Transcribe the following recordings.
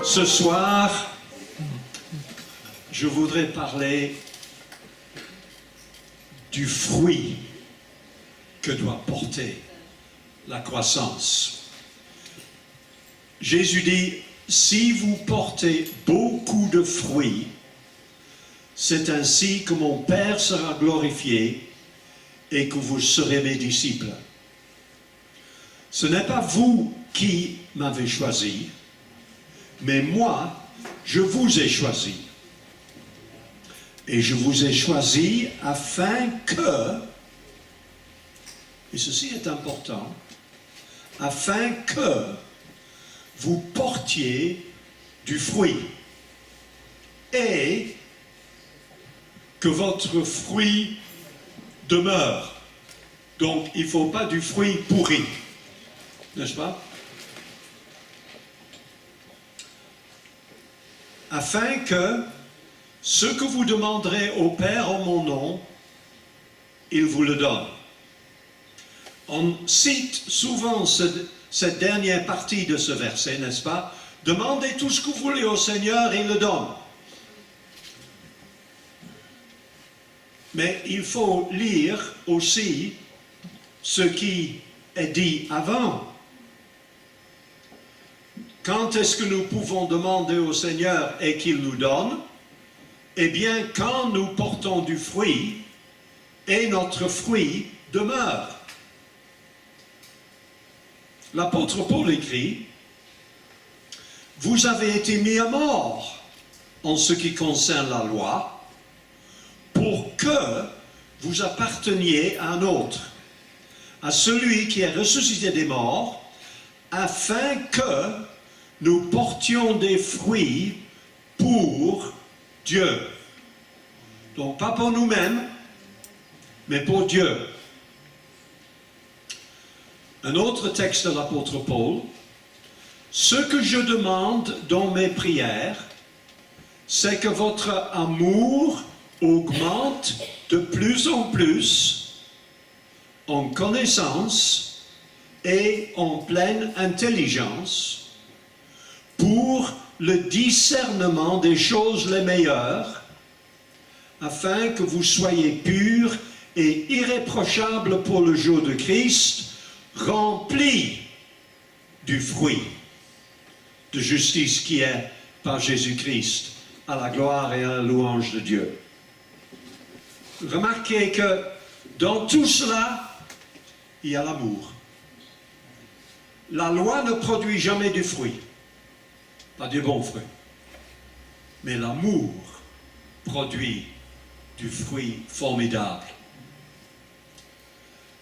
Ce soir, je voudrais parler du fruit que doit porter la croissance. Jésus dit, si vous portez beaucoup de fruits, c'est ainsi que mon Père sera glorifié et que vous serez mes disciples. Ce n'est pas vous qui m'avez choisi, mais moi, je vous ai choisi. Et je vous ai choisi afin que, et ceci est important, afin que vous portiez du fruit et que votre fruit demeure. Donc, il ne faut pas du fruit pourri, n'est-ce pas? Afin que ce que vous demanderez au Père en mon nom, il vous le donne. On cite souvent cette dernière partie de ce verset, n'est-ce pas? Demandez tout ce que vous voulez au Seigneur, il le donne. Mais il faut lire aussi ce qui est dit avant. Quand est-ce que nous pouvons demander au Seigneur et qu'il nous donne? Eh bien, quand nous portons du fruit et notre fruit demeure. L'apôtre Paul écrit, « Vous avez été mis à mort en ce qui concerne la loi, pour que vous apparteniez à un autre, à celui qui est ressuscité des morts, afin que nous portions des fruits pour Dieu. » Donc, pas pour nous-mêmes, mais pour Dieu. Un autre texte de l'apôtre Paul, « Ce que je demande dans mes prières, c'est que votre amour augmente de plus en plus en connaissance et en pleine intelligence pour le discernement des choses les meilleures, afin que vous soyez purs et irréprochables pour le jour de Christ, remplis du fruit de justice qui est par Jésus-Christ, à la gloire et à la louange de Dieu. Remarquez que dans tout cela, il y a l'amour. La loi ne produit jamais du fruit, pas des bons fruits, mais l'amour produit du fruit formidable.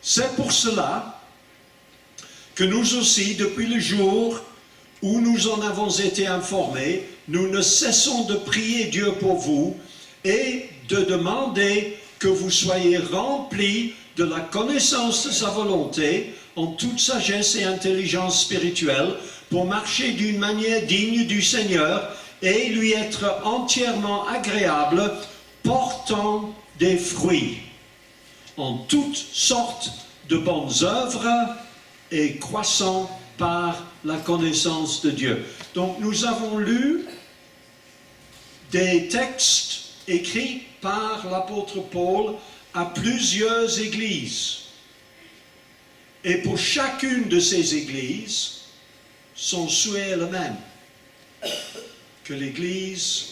C'est pour cela que nous aussi, depuis le jour où nous en avons été informés, nous ne cessons de prier Dieu pour vous et de demander que vous soyez remplis de la connaissance de sa volonté en toute sagesse et intelligence spirituelle pour marcher d'une manière digne du Seigneur et lui être entièrement agréable, portant des fruits en toutes sortes de bonnes œuvres et croissant par la connaissance de Dieu. Donc nous avons lu des textes écrits par l'apôtre Paul à plusieurs églises. Et pour chacune de ces églises, son souhait est le même. Que l'Église,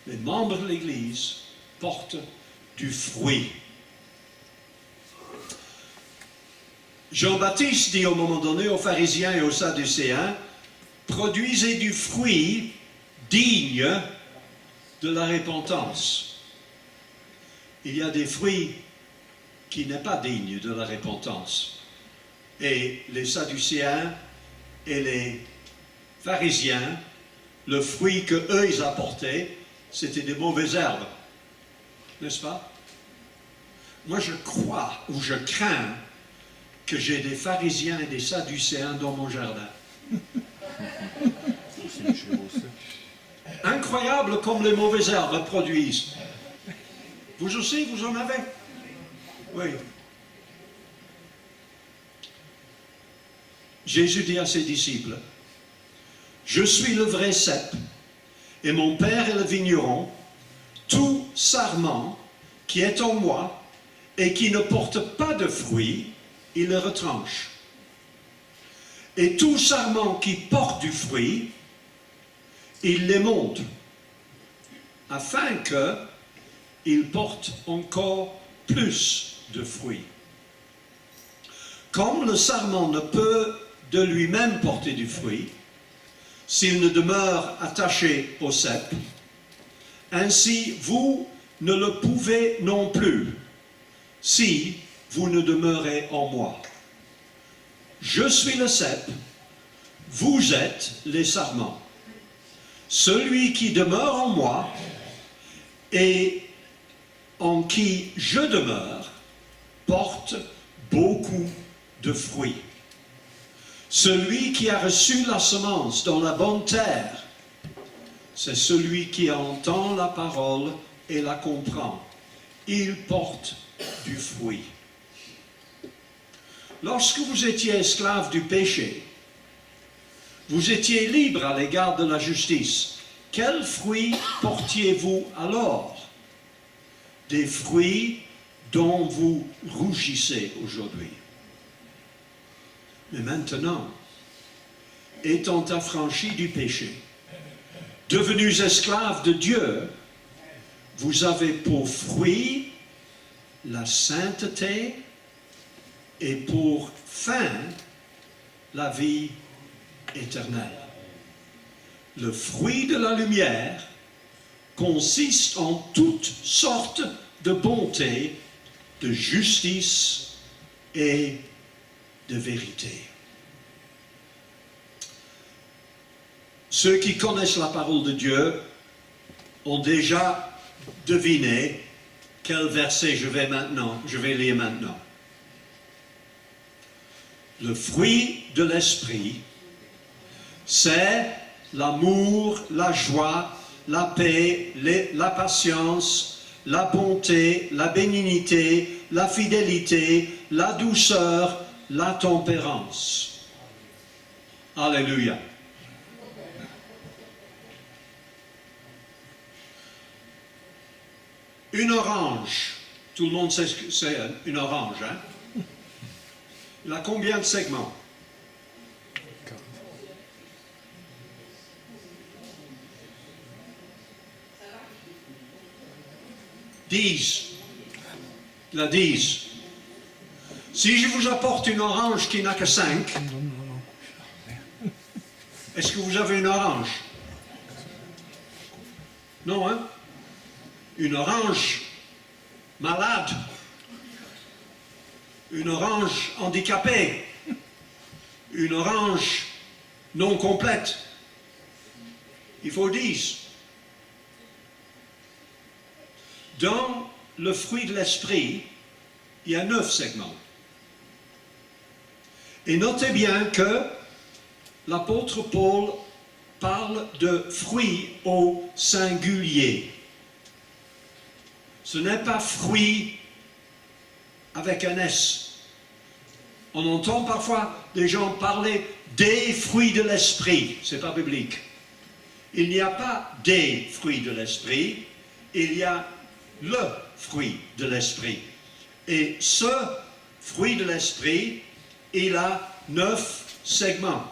les membres de l'Église, portent du fruit. Jean-Baptiste dit au moment donné aux pharisiens et aux sadducéens, produisez du fruit digne de la repentance. Il y a des fruits qui n'est pas dignes de la repentance. Et les sadducéens et les pharisiens, le fruit que eux ils apportaient, c'était des mauvaises herbes. N'est-ce pas? Moi je crois ou je crains que j'ai des pharisiens et des sadducéens dans mon jardin. Incroyable comme les mauvaises herbes produisent. Vous aussi, vous en avez? Oui. Jésus dit à ses disciples, Je suis le vrai cep, et mon Père est le vigneron. Tout sarment qui est en moi et qui ne porte pas de fruits, il le retranche. Et tout sarment qui porte du fruit, il l'émonde, afin qu'il porte encore plus de fruits. Comme le sarment ne peut de lui-même porter du fruit, s'il ne demeure attaché au cep, ainsi vous ne le pouvez non plus, si vous ne demeurez en moi. Je suis le cep, vous êtes les sarments. Celui qui demeure en moi et en qui je demeure porte beaucoup de fruits. Celui qui a reçu la semence dans la bonne terre, c'est celui qui entend la parole et la comprend. Il porte du fruit. Lorsque vous étiez esclave du péché, vous étiez libre à l'égard de la justice. Quels fruits portiez-vous alors? Des fruits dont vous rougissez aujourd'hui. Mais maintenant, étant affranchis du péché, devenus esclaves de Dieu, vous avez pour fruit la sainteté et pour fin la vie éternelle. Le fruit de la lumière consiste en toutes sortes de bonté, de justice et de vérité. Ceux qui connaissent la parole de Dieu ont déjà deviné quel verset je vais lire maintenant. Le fruit de l'esprit, c'est l'amour, la joie, la paix, la patience, la bonté, la bénignité, la fidélité, la douceur, la tempérance. Alléluia. Une orange, tout le monde sait ce que c'est une orange, hein? Il a combien de segments? 10. Il a 10. Si je vous apporte une orange qui n'a que 5, est-ce que vous avez une orange? Non, hein? Une orange malade, une orange handicapée, une orange non complète. Il faut 10. Dans le fruit de l'esprit, il y a 9 segments. Et notez bien que l'apôtre Paul parle de fruits au singulier. Ce n'est pas fruit avec un S. On entend parfois des gens parler des fruits de l'esprit. Ce n'est pas biblique. Il n'y a pas des fruits de l'esprit, il y a le fruit de l'esprit. Et ce fruit de l'esprit, il a 9 segments.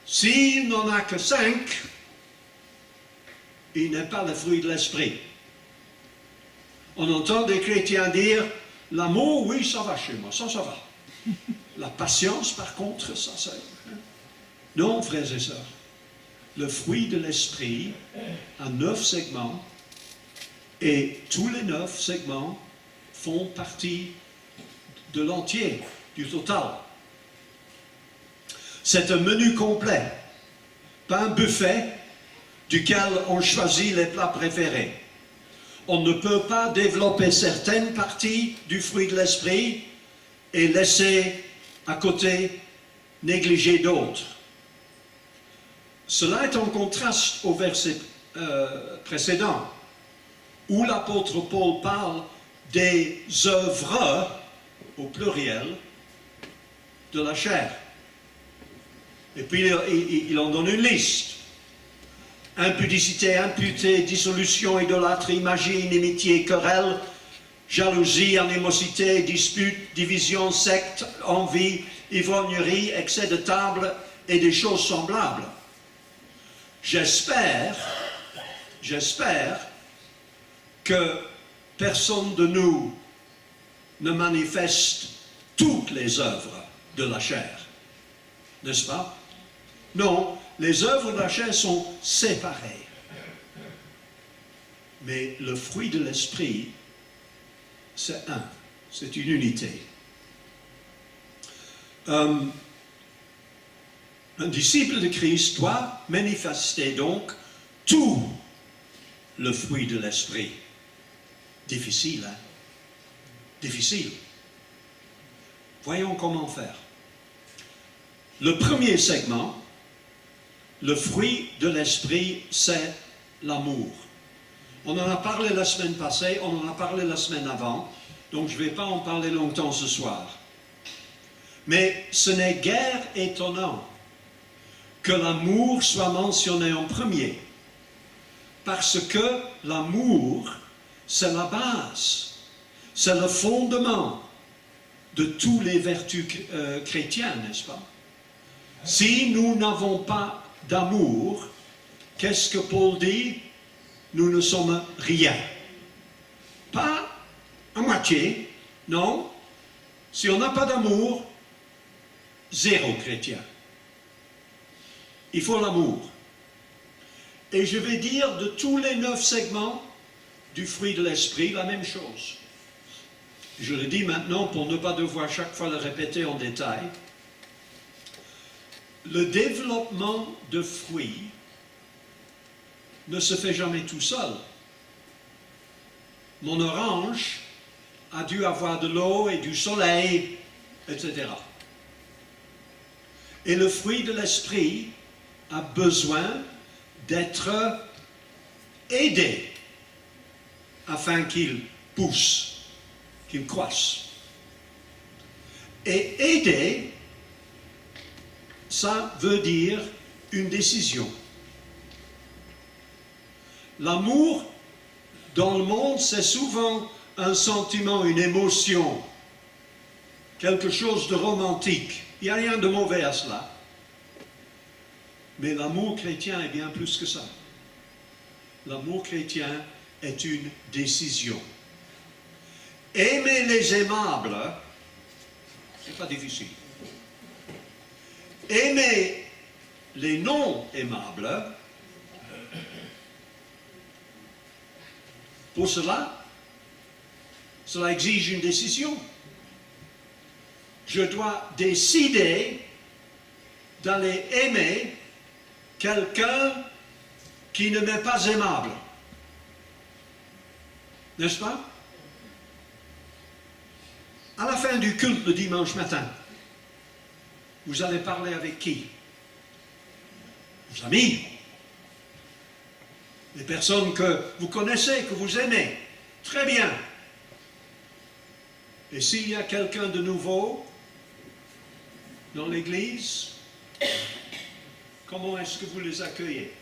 S'il n'en a que 5, il n'est pas le fruit de l'esprit. On entend des chrétiens dire, l'amour, oui, ça va chez moi, ça va. La patience, par contre, ça. Non, frères et sœurs, le fruit de l'esprit a 9 segments, et tous les 9 segments font partie de l'entier, du total. C'est un menu complet, pas un buffet duquel on choisit les plats préférés. On ne peut pas développer certaines parties du fruit de l'esprit et laisser à côté, négliger d'autres. Cela est en contraste au verset précédent, où l'apôtre Paul parle des œuvres, au pluriel, de la chair. Et puis il en donne une liste. Impudicité, impureté, dissolution, idolâtrie, magie, inimitié, querelle, jalousie, animosité, dispute, division, secte, envie, ivrognerie, excès de table et des choses semblables. J'espère que personne de nous ne manifeste toutes les œuvres de la chair. N'est-ce pas? Non, les œuvres de la chair sont séparées. Mais le fruit de l'esprit, c'est un, c'est une unité. Un disciple de Christ doit manifester donc tout le fruit de l'esprit. Difficile, hein? Difficile. Voyons comment faire. Le premier segment, le fruit de l'esprit, c'est l'amour. On en a parlé la semaine passée, on en a parlé la semaine avant, donc je ne vais pas en parler longtemps ce soir. Mais ce n'est guère étonnant que l'amour soit mentionné en premier, parce que l'amour, c'est la base, c'est le fondement de toutes les vertus chrétiennes, n'est-ce pas? Si nous n'avons pas d'amour, qu'est-ce que Paul dit? Nous ne sommes rien. Pas à moitié, non. Si on n'a pas d'amour, zéro chrétien. Il faut l'amour. Et je vais dire de tous les 9 segments du fruit de l'esprit la même chose. Je le dis maintenant pour ne pas devoir chaque fois le répéter en détail. Le développement de fruits ne se fait jamais tout seul. Mon orange a dû avoir de l'eau et du soleil, etc. Et le fruit de l'esprit a besoin d'être aidé afin qu'il pousse, qu'il croisse. Et aider, ça veut dire une décision. L'amour, dans le monde, c'est souvent un sentiment, une émotion, quelque chose de romantique. Il n'y a rien de mauvais à cela. Mais l'amour chrétien est bien plus que ça. L'amour chrétien est une décision. Aimer les aimables, c'est pas difficile. Aimer les non aimables, pour cela exige une décision. Je dois décider d'aller aimer quelqu'un qui ne m'est pas aimable. N'est-ce pas? À la fin du culte le dimanche matin, vous allez parler avec qui? Vos amis. Les personnes que vous connaissez, que vous aimez. Très bien. Et s'il y a quelqu'un de nouveau dans l'église, comment est-ce que vous les accueillez?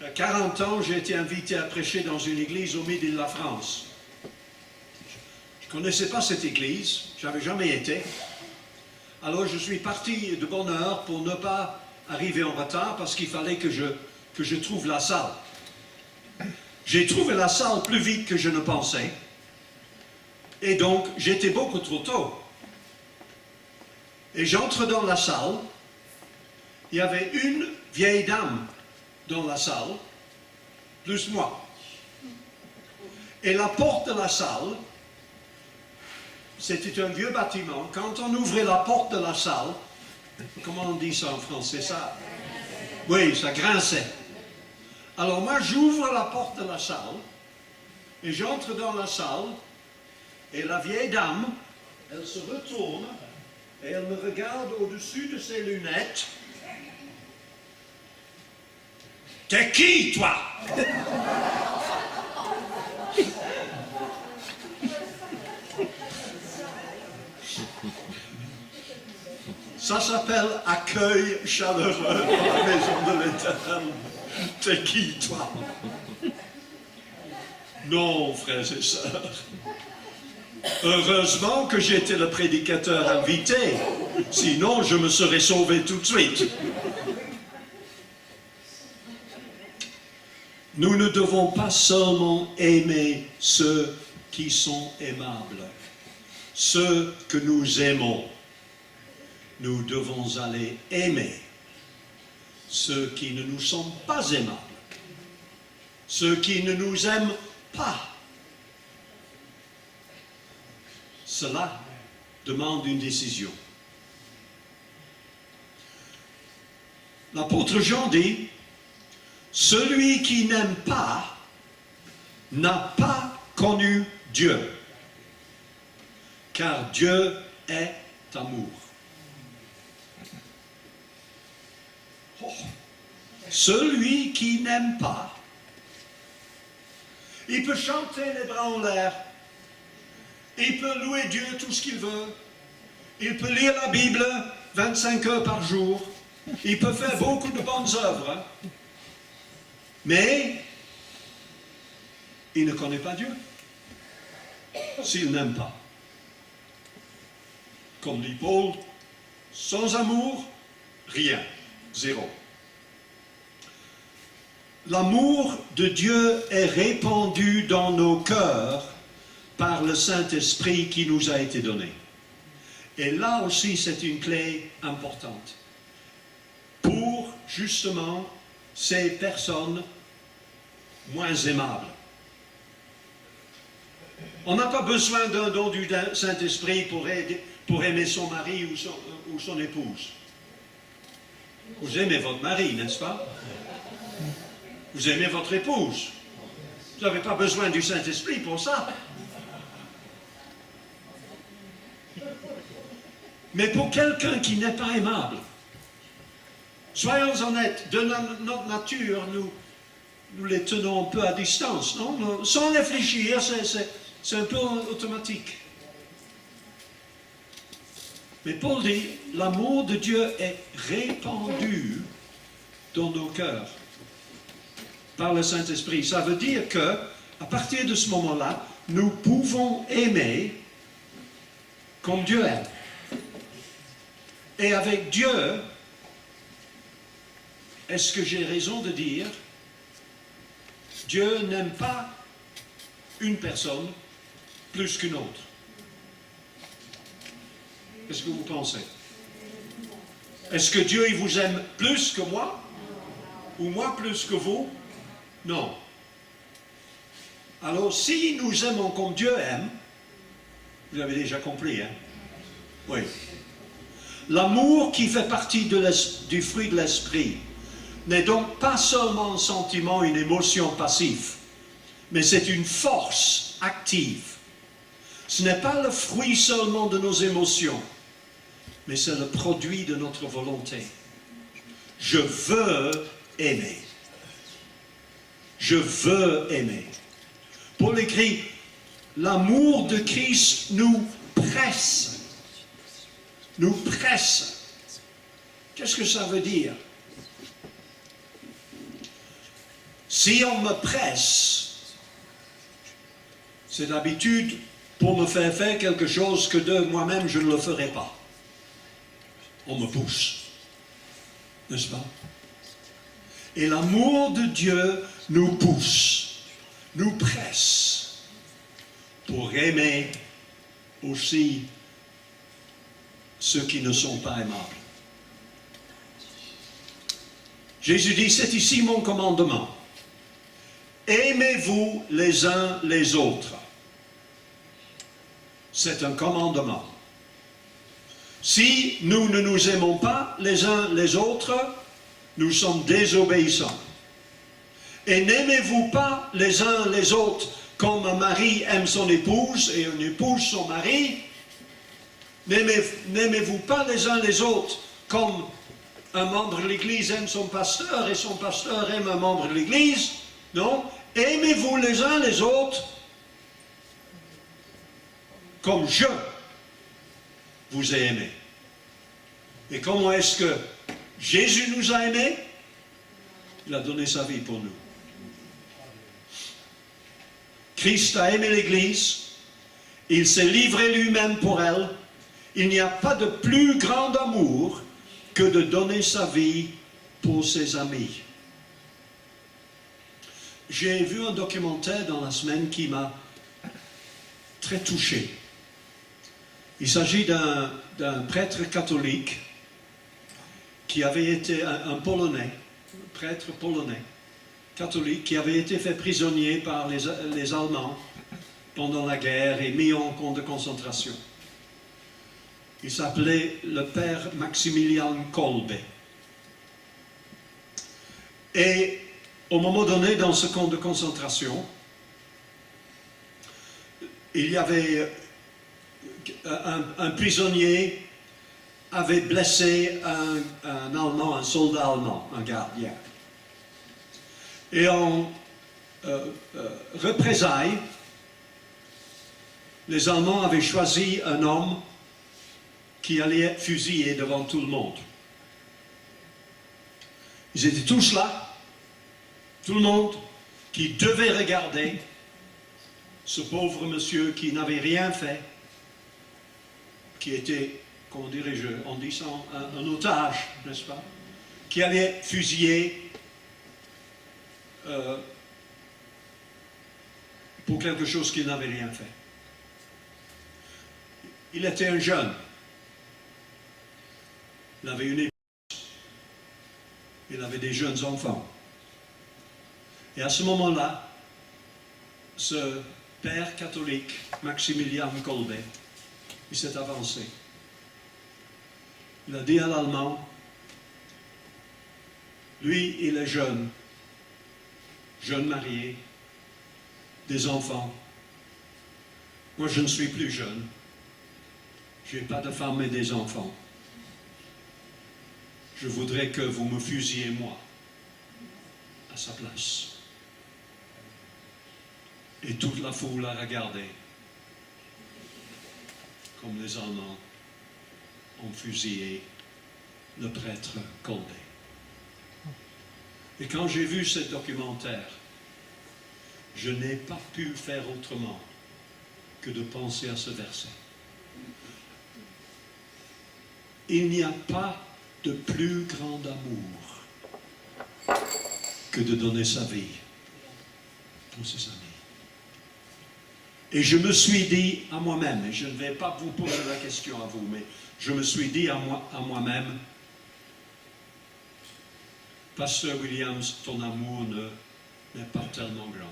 À 40 ans, j'ai été invité à prêcher dans une église au milieu de la France. Je ne connaissais pas cette église, je n'avais jamais été. Alors je suis parti de bonne heure pour ne pas arriver en retard parce qu'il fallait que je trouve la salle. J'ai trouvé la salle plus vite que je ne pensais. Et donc, j'étais beaucoup trop tôt. Et j'entre dans la salle. Il y avait une vieille dame dans la salle, plus moi. Et la porte de la salle, c'était un vieux bâtiment. Quand on ouvrait la porte de la salle, comment on dit ça en français, ça? Oui, ça grinçait. Alors moi, j'ouvre la porte de la salle, et j'entre dans la salle, et la vieille dame, elle se retourne, et elle me regarde au-dessus de ses lunettes. T'es qui, toi? Ça s'appelle accueil chaleureux dans la maison de l'Éternel. T'es qui, toi? Non, frères et sœurs. Heureusement que j'étais le prédicateur invité, sinon je me serais sauvé tout de suite. Nous ne devons pas seulement aimer ceux qui sont aimables, ceux que nous aimons. Nous devons aller aimer ceux qui ne nous sont pas aimables, ceux qui ne nous aiment pas. Cela demande une décision. L'apôtre Jean dit, celui qui n'aime pas n'a pas connu Dieu, car Dieu est amour. Oh. Celui qui n'aime pas, il peut chanter les bras en l'air, il peut louer Dieu tout ce qu'il veut, il peut lire la Bible 25 heures par jour, il peut faire beaucoup de bonnes œuvres, hein. Mais il ne connaît pas Dieu s'il n'aime pas. Comme dit Paul, sans amour, rien, zéro. L'amour de Dieu est répandu dans nos cœurs par le Saint-Esprit qui nous a été donné. Et là aussi, c'est une clé importante pour justement ces personnes moins aimables. On n'a pas besoin d'un don du Saint-Esprit pour aimer son mari ou son épouse. Vous aimez votre mari, n'est-ce pas? Vous aimez votre épouse. Vous n'avez pas besoin du Saint-Esprit pour ça. Mais pour quelqu'un qui n'est pas aimable, soyons honnêtes, de notre nature, nous les tenons un peu à distance, non? Sans réfléchir, c'est un peu automatique. Mais Paul dit, l'amour de Dieu est répandu dans nos cœurs par le Saint-Esprit. Ça veut dire que, à partir de ce moment-là, nous pouvons aimer comme Dieu aime. Et avec Dieu, est-ce que j'ai raison de dire, Dieu n'aime pas une personne plus qu'une autre? Qu'est-ce que vous pensez? Est-ce que Dieu il vous aime plus que moi? Ou moi plus que vous? Non. Alors, si nous aimons comme Dieu aime, vous avez déjà compris, hein? Oui. L'amour qui fait partie du fruit de l'esprit n'est donc pas seulement un sentiment, une émotion passive, mais c'est une force active. Ce n'est pas le fruit seulement de nos émotions, mais c'est le produit de notre volonté. Je veux aimer. Je veux aimer. Paul écrit, l'amour de Christ nous presse. Nous presse. Qu'est-ce que ça veut dire? Si on me presse, c'est d'habitude pour me faire faire quelque chose que de moi-même je ne le ferai pas. On me pousse. N'est-ce pas? Et l'amour de Dieu nous pousse, nous presse pour aimer aussi ceux qui ne sont pas aimables. Jésus dit, c'est ici mon commandement. Aimez-vous les uns les autres. C'est un commandement. Si nous ne nous aimons pas les uns les autres, nous sommes désobéissants. Et n'aimez-vous pas les uns les autres comme un mari aime son épouse et une épouse son mari? N'aimez-vous pas les uns les autres comme un membre de l'Église aime son pasteur et son pasteur aime un membre de l'Église? Non. Aimez-vous les uns les autres comme je vous ai aimé. Et comment est-ce que Jésus nous a aimés? Il a donné sa vie pour nous. Christ a aimé l'Église. Il s'est livré lui-même pour elle. Il n'y a pas de plus grand amour que de donner sa vie pour ses amis. J'ai vu un documentaire dans la semaine qui m'a très touché. Il s'agit d'un prêtre catholique qui avait été un Polonais, un prêtre polonais, catholique, qui avait été fait prisonnier par les Allemands pendant la guerre et mis en camp de concentration. Il s'appelait le père Maximilian Kolbe. Et au moment donné, dans ce camp de concentration, il y avait un prisonnier avait blessé un Allemand, un soldat allemand, un gardien. Et en représailles, les Allemands avaient choisi un homme qui allait fusiller devant tout le monde. Ils étaient tous là, tout le monde, qui devait regarder ce pauvre monsieur qui n'avait rien fait, qui était, comment dirais-je, on dit ça, un otage, n'est-ce pas, qui allait fusiller pour quelque chose qu'il n'avait rien fait. Il était un jeune. Il avait une épouse. Il avait des jeunes enfants. Et à ce moment-là, ce père catholique, Maximilian Kolbe, il s'est avancé. Il a dit à l'Allemand, lui, il est jeune marié, des enfants. Moi, je ne suis plus jeune. Je n'ai pas de femme et des enfants. Je voudrais que vous me fusillez moi, à sa place. Et toute la foule a regardé, comme les Allemands ont fusillé le prêtre Kolbe. Et quand j'ai vu ce documentaire, je n'ai pas pu faire autrement que de penser à ce verset. Il n'y a pas de plus grand amour que de donner sa vie pour ses amis. Et je me suis dit à moi-même, et je ne vais pas vous poser la question à vous, mais je me suis dit à moi-même, Pasteur Williams, ton amour n'est pas tellement grand.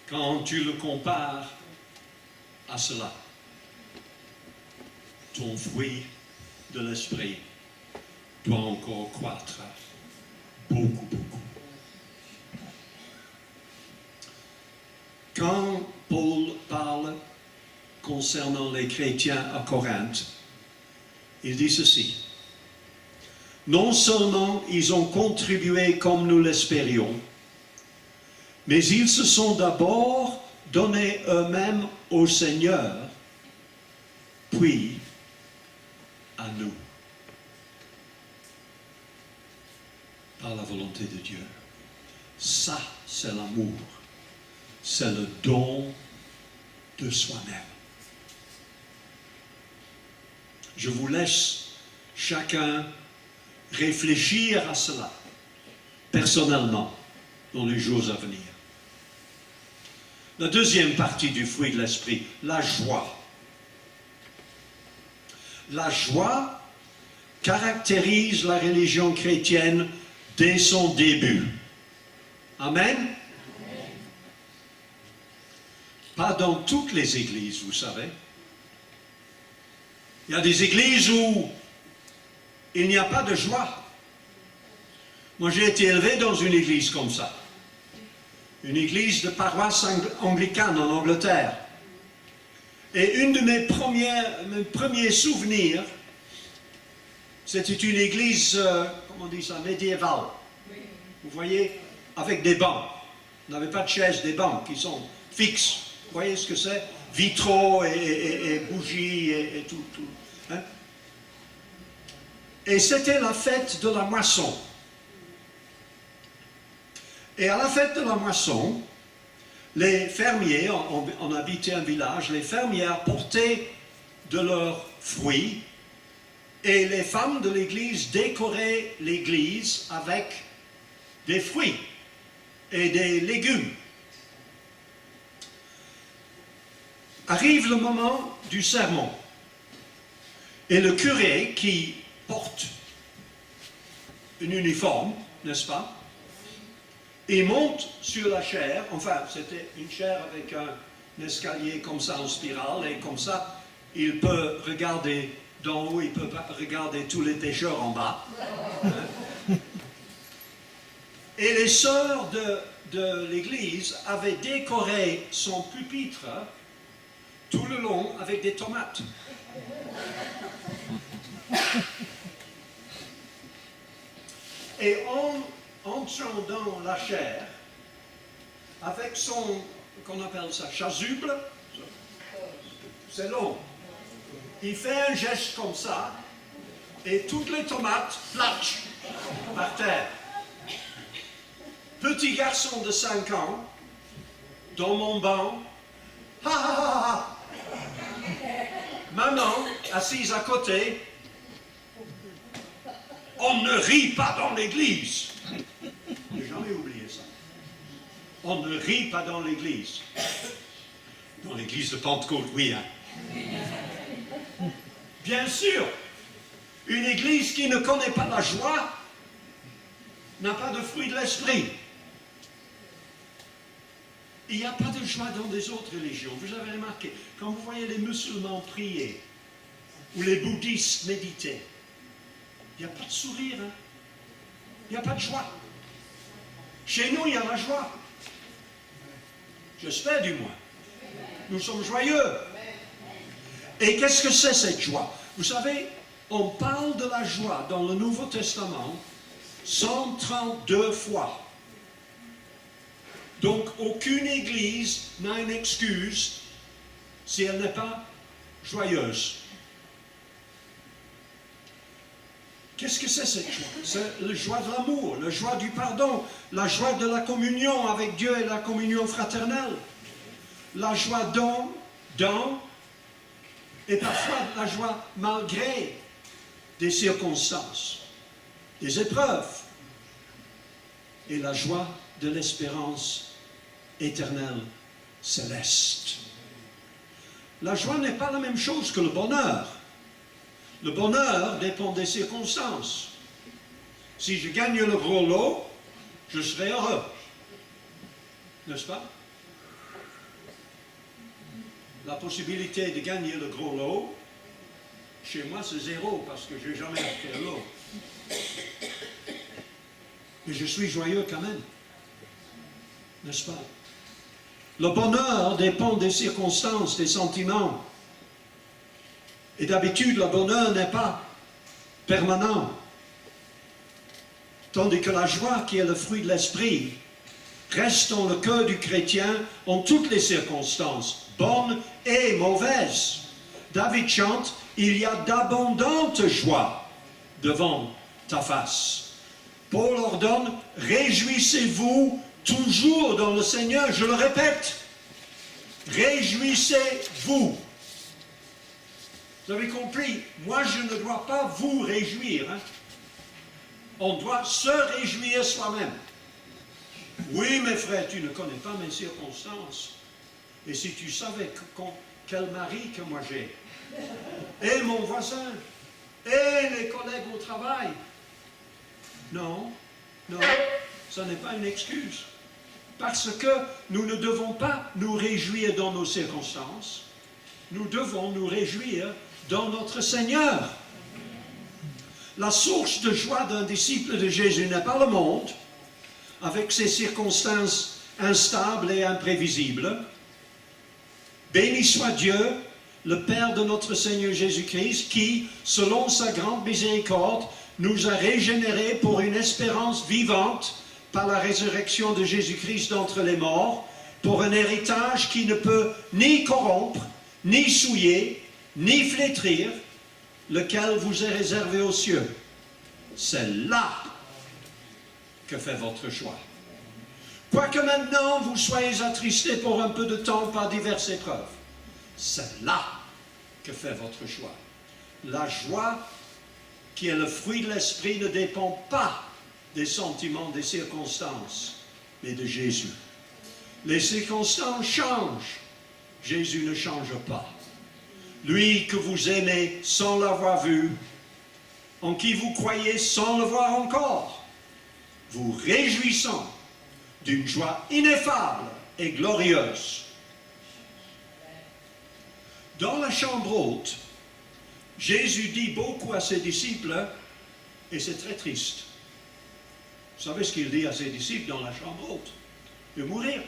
Quand tu le compares à cela, ton fruit de l'esprit doit encore croître beaucoup, beaucoup. Quand Paul parle concernant les chrétiens à Corinthe, il dit ceci. Non seulement ils ont contribué comme nous l'espérions, mais ils se sont d'abord donnés eux-mêmes au Seigneur, puis à nous, par la volonté de Dieu. Ça, c'est l'amour. C'est le don de soi-même. Je vous laisse chacun réfléchir à cela, personnellement, dans les jours à venir. La deuxième partie du fruit de l'esprit, la joie. La joie caractérise la religion chrétienne dès son début. Amen? Pas dans toutes les églises, vous savez. Il y a des églises où il n'y a pas de joie. Moi, j'ai été élevé dans une église comme ça. Une église de paroisse anglicane en Angleterre. Et une de mes premiers souvenirs, c'était une église, comment on dit ça, médiévale. Vous voyez, avec des bancs. On n'avait pas de chaises, des bancs qui sont fixes. Vous voyez ce que c'est? Vitraux et bougies et tout. Hein? Et c'était la fête de la moisson. Et à la fête de la moisson, les fermiers, on habitait un village, les fermiers apportaient de leurs fruits et les femmes de l'église décoraient l'église avec des fruits et des légumes. Arrive le moment du sermon et le curé qui porte un uniforme, n'est-ce pas? Il monte sur la chaire, enfin c'était une chaire avec un escalier comme ça en spirale et comme ça il peut regarder d'en haut, il peut regarder tous les pêcheurs en bas. Et les sœurs de l'église avaient décoré son pupitre tout le long avec des tomates. Et en entrant dans la chair, avec son, qu'on appelle ça, chasuble, c'est long. Il fait un geste comme ça, et toutes les tomates platchent par terre. Petit garçon de 5 ans, dans mon banc, ha ha ha ha. Maman, assise à côté, on ne rit pas dans l'église. Je n'ai jamais oublié ça. On ne rit pas dans l'église. Dans l'église de Pentecôte, oui. Hein. Bien sûr, une église qui ne connaît pas la joie n'a pas de fruit de l'esprit. Il n'y a pas de joie dans des autres religions. Vous avez remarqué, quand vous voyez les musulmans prier, ou les bouddhistes méditer, il n'y a pas de sourire, hein? Il n'y a pas de joie. Chez nous, il y a la joie. J'espère du moins. Nous sommes joyeux. Et qu'est-ce que c'est cette joie? Vous savez, on parle de la joie dans le Nouveau Testament 132 fois. Donc, aucune église n'a une excuse si elle n'est pas joyeuse. Qu'est-ce que c'est cette joie? C'est la joie de l'amour, la joie du pardon, la joie de la communion avec Dieu et la communion fraternelle. La joie dans et parfois la joie malgré des circonstances, des épreuves. Et la joie de l'espérance éternelle céleste. La joie n'est pas la même chose que le bonheur. Le bonheur dépend des circonstances. Si je gagne le gros lot, je serai heureux. N'est-ce pas? La possibilité de gagner le gros lot, chez moi c'est 0 parce que je n'ai jamais acheté un lot. Mais je suis joyeux quand même. N'est-ce pas? Le bonheur dépend des circonstances, des sentiments. Et d'habitude, le bonheur n'est pas permanent. Tandis que la joie, qui est le fruit de l'esprit, reste dans le cœur du chrétien en toutes les circonstances, bonnes et mauvaises. David chante, il y a d'abondantes joies devant ta face. Paul ordonne, réjouissez-vous toujours dans le Seigneur. Je le répète, réjouissez-vous. Vous avez compris, moi je ne dois pas vous réjouir. Hein? On doit se réjouir soi-même. Oui, mes frères, tu ne connais pas mes circonstances. Et si tu savais quel mari que moi j'ai, et mon voisin, et les collègues au travail. Non, non, ça n'est pas une excuse. Parce que nous ne devons pas nous réjouir dans nos circonstances. Nous devons nous réjouir dans notre Seigneur. La source de joie d'un disciple de Jésus n'est pas le monde, avec ses circonstances instables et imprévisibles. Béni soit Dieu, le Père de notre Seigneur Jésus-Christ, qui, selon sa grande miséricorde, nous a régénérés pour une espérance vivante par la résurrection de Jésus-Christ d'entre les morts, pour un héritage qui ne peut ni corrompre, ni souiller, ni flétrir, lequel vous est réservé aux cieux. C'est là que fait votre choix. Quoique maintenant vous soyez attristés pour un peu de temps par diverses épreuves, c'est là que fait votre choix. La joie qui est le fruit de l'esprit ne dépend pas des sentiments, des circonstances, mais de Jésus. Les circonstances changent, Jésus ne change pas. Lui que vous aimez sans l'avoir vu, en qui vous croyez sans le voir encore, vous réjouissant d'une joie ineffable et glorieuse. Dans la chambre haute, Jésus dit beaucoup à ses disciples, et c'est très triste. Vous savez ce qu'il dit à ses disciples dans la chambre haute? De mourir.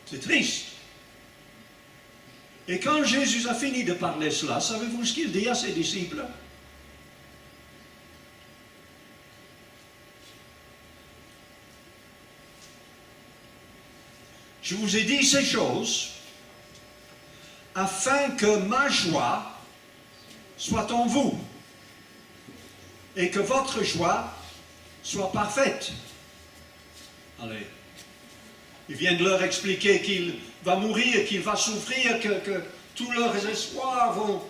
C'est triste. Et quand Jésus a fini de parler cela, savez-vous ce qu'il dit à ses disciples? Je vous ai dit ces choses afin que ma joie soit en vous et que votre joie soit parfaite. Allez. Il vient de leur expliquer qu'il va mourir, qu'il va souffrir, que tous leurs espoirs vont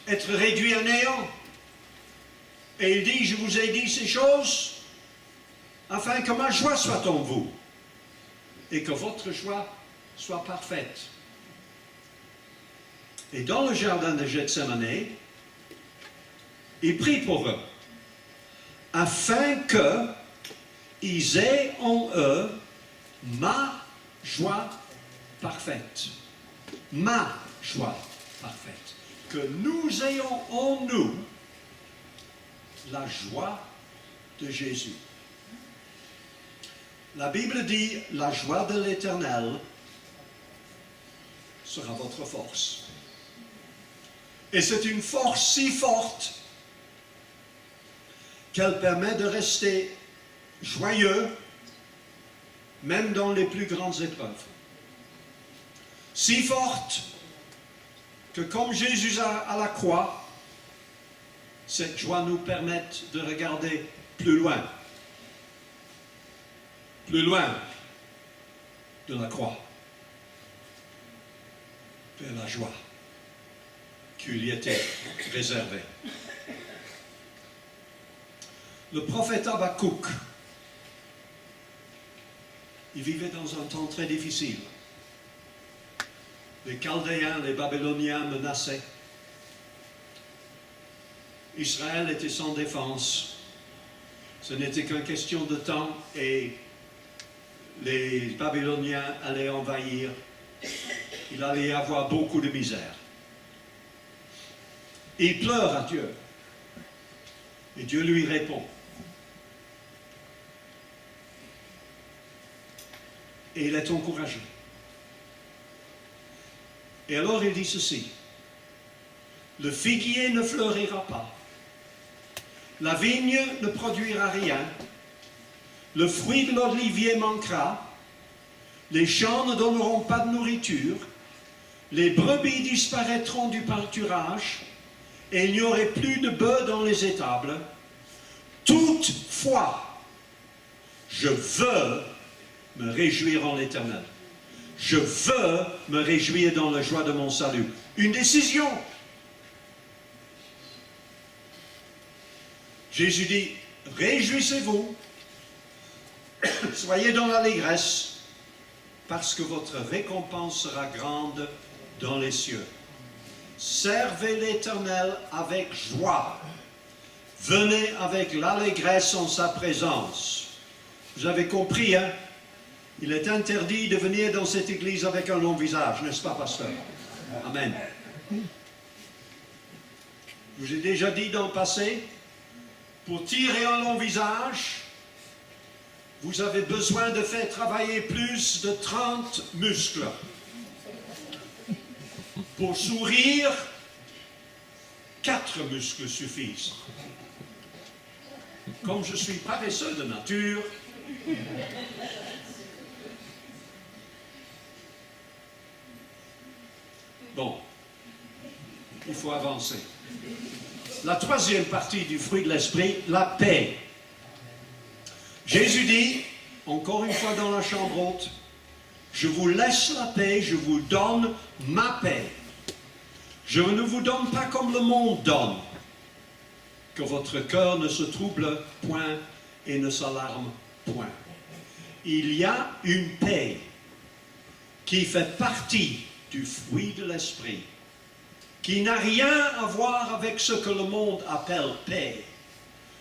être réduits à néant. Et il dit, je vous ai dit ces choses afin que ma joie soit en vous et que votre joie soit parfaite. Et dans le jardin de Gethsémane, il prie pour eux, afin qu'ils aient en eux ma joie parfaite. Ma joie parfaite. Que nous ayons en nous la joie de Jésus. La Bible dit, la joie de l'Éternel sera votre force. Et c'est une force si forte qu'elle permet de rester joyeux, même dans les plus grandes épreuves. Si forte que comme Jésus à la croix, cette joie nous permet de regarder plus loin de la croix, vers la joie qui lui était réservée. Le prophète Habakkuk, il vivait dans un temps très difficile. Les Chaldéens, les Babyloniens menaçaient. Israël était sans défense. Ce n'était qu'une question de temps et les Babyloniens allaient envahir. Il allait y avoir beaucoup de misère. Il pleure à Dieu. Et Dieu lui répond. Et il est encouragé. Et alors il dit ceci. Le figuier ne fleurira pas. La vigne ne produira rien. Le fruit de l'olivier manquera. Les champs ne donneront pas de nourriture. Les brebis disparaîtront du pâturage. Et il n'y aurait plus de bœufs dans les étables. Toutefois, je veux me réjouir en l'Éternel. Je veux me réjouir dans la joie de mon salut. Une décision. Jésus dit, réjouissez-vous, soyez dans l'allégresse, parce que votre récompense sera grande dans les cieux. Servez l'Éternel avec joie. Venez avec l'allégresse en sa présence. Vous avez compris, hein? Il est interdit de venir dans cette église avec un long visage, n'est-ce pas, pasteur? Amen. Je vous ai déjà dit dans le passé, pour tirer un long visage, vous avez besoin de faire travailler plus de 30 muscles. Pour sourire, 4 muscles suffisent. Comme je suis paresseux de nature, Bon, il faut avancer. La troisième partie du fruit de l'esprit, la paix. Jésus dit, encore une fois dans la chambre haute, je vous laisse la paix, je vous donne ma paix. Je ne vous donne pas comme le monde donne. Que votre cœur ne se trouble point et ne s'alarme point. Il y a une paix qui fait partie du fruit de l'esprit, qui n'a rien à voir avec ce que le monde appelle paix.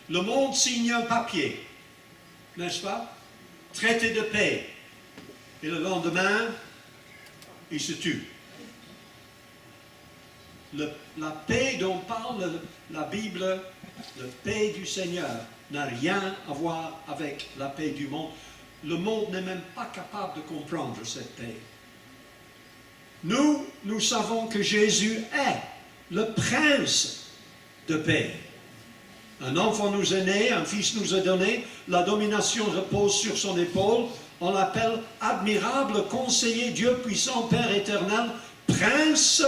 Le monde signe un papier, n'est-ce pas? Traité de paix. Et le lendemain, il se tue. La paix dont parle la Bible, la paix du Seigneur, n'a rien à voir avec la paix du monde. Le monde n'est même pas capable de comprendre cette paix. Nous savons que Jésus est le prince de paix. Un enfant nous est né, un fils nous est donné, la domination repose sur son épaule. On l'appelle admirable conseiller, Dieu puissant, Père éternel, prince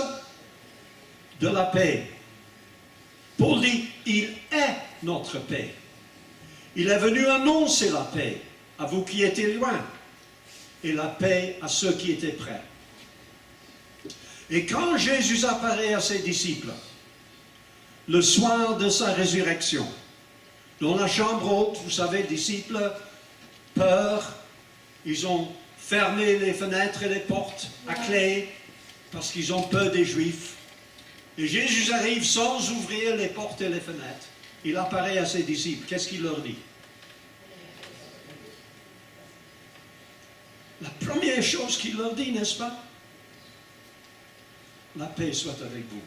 de la paix. Paul dit, il est notre paix. Il est venu annoncer la paix à vous qui étiez loin et la paix à ceux qui étaient près. Et quand Jésus apparaît à ses disciples, le soir de sa résurrection, dans la chambre haute, vous savez, disciples, peur, ils ont fermé les fenêtres et les portes à clé parce qu'ils ont peur des Juifs. Et Jésus arrive sans ouvrir les portes et les fenêtres. Il apparaît à ses disciples. Qu'est-ce qu'il leur dit? La première chose qu'il leur dit, n'est-ce pas? La paix soit avec vous.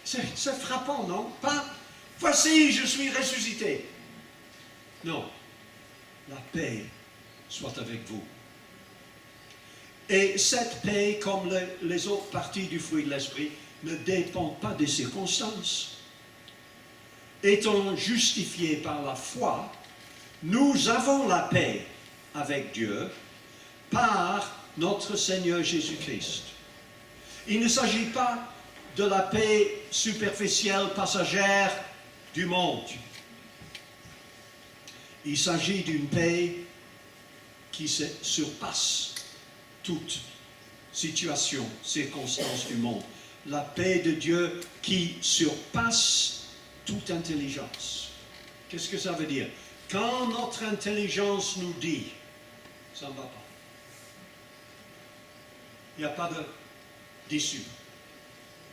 C'est frappant, non? Pas, voici, je suis ressuscité. Non. La paix soit avec vous. Et cette paix, comme les autres parties du fruit de l'esprit, ne dépend pas des circonstances. Étant justifiés par la foi, nous avons la paix avec Dieu par notre Seigneur Jésus-Christ. Il ne s'agit pas de la paix superficielle, passagère du monde. Il s'agit d'une paix qui surpasse toute situation, circonstance du monde. La paix de Dieu qui surpasse toute intelligence. Qu'est-ce que ça veut dire? Quand notre intelligence nous dit, ça ne va pas. Il n'y a pas d'issue.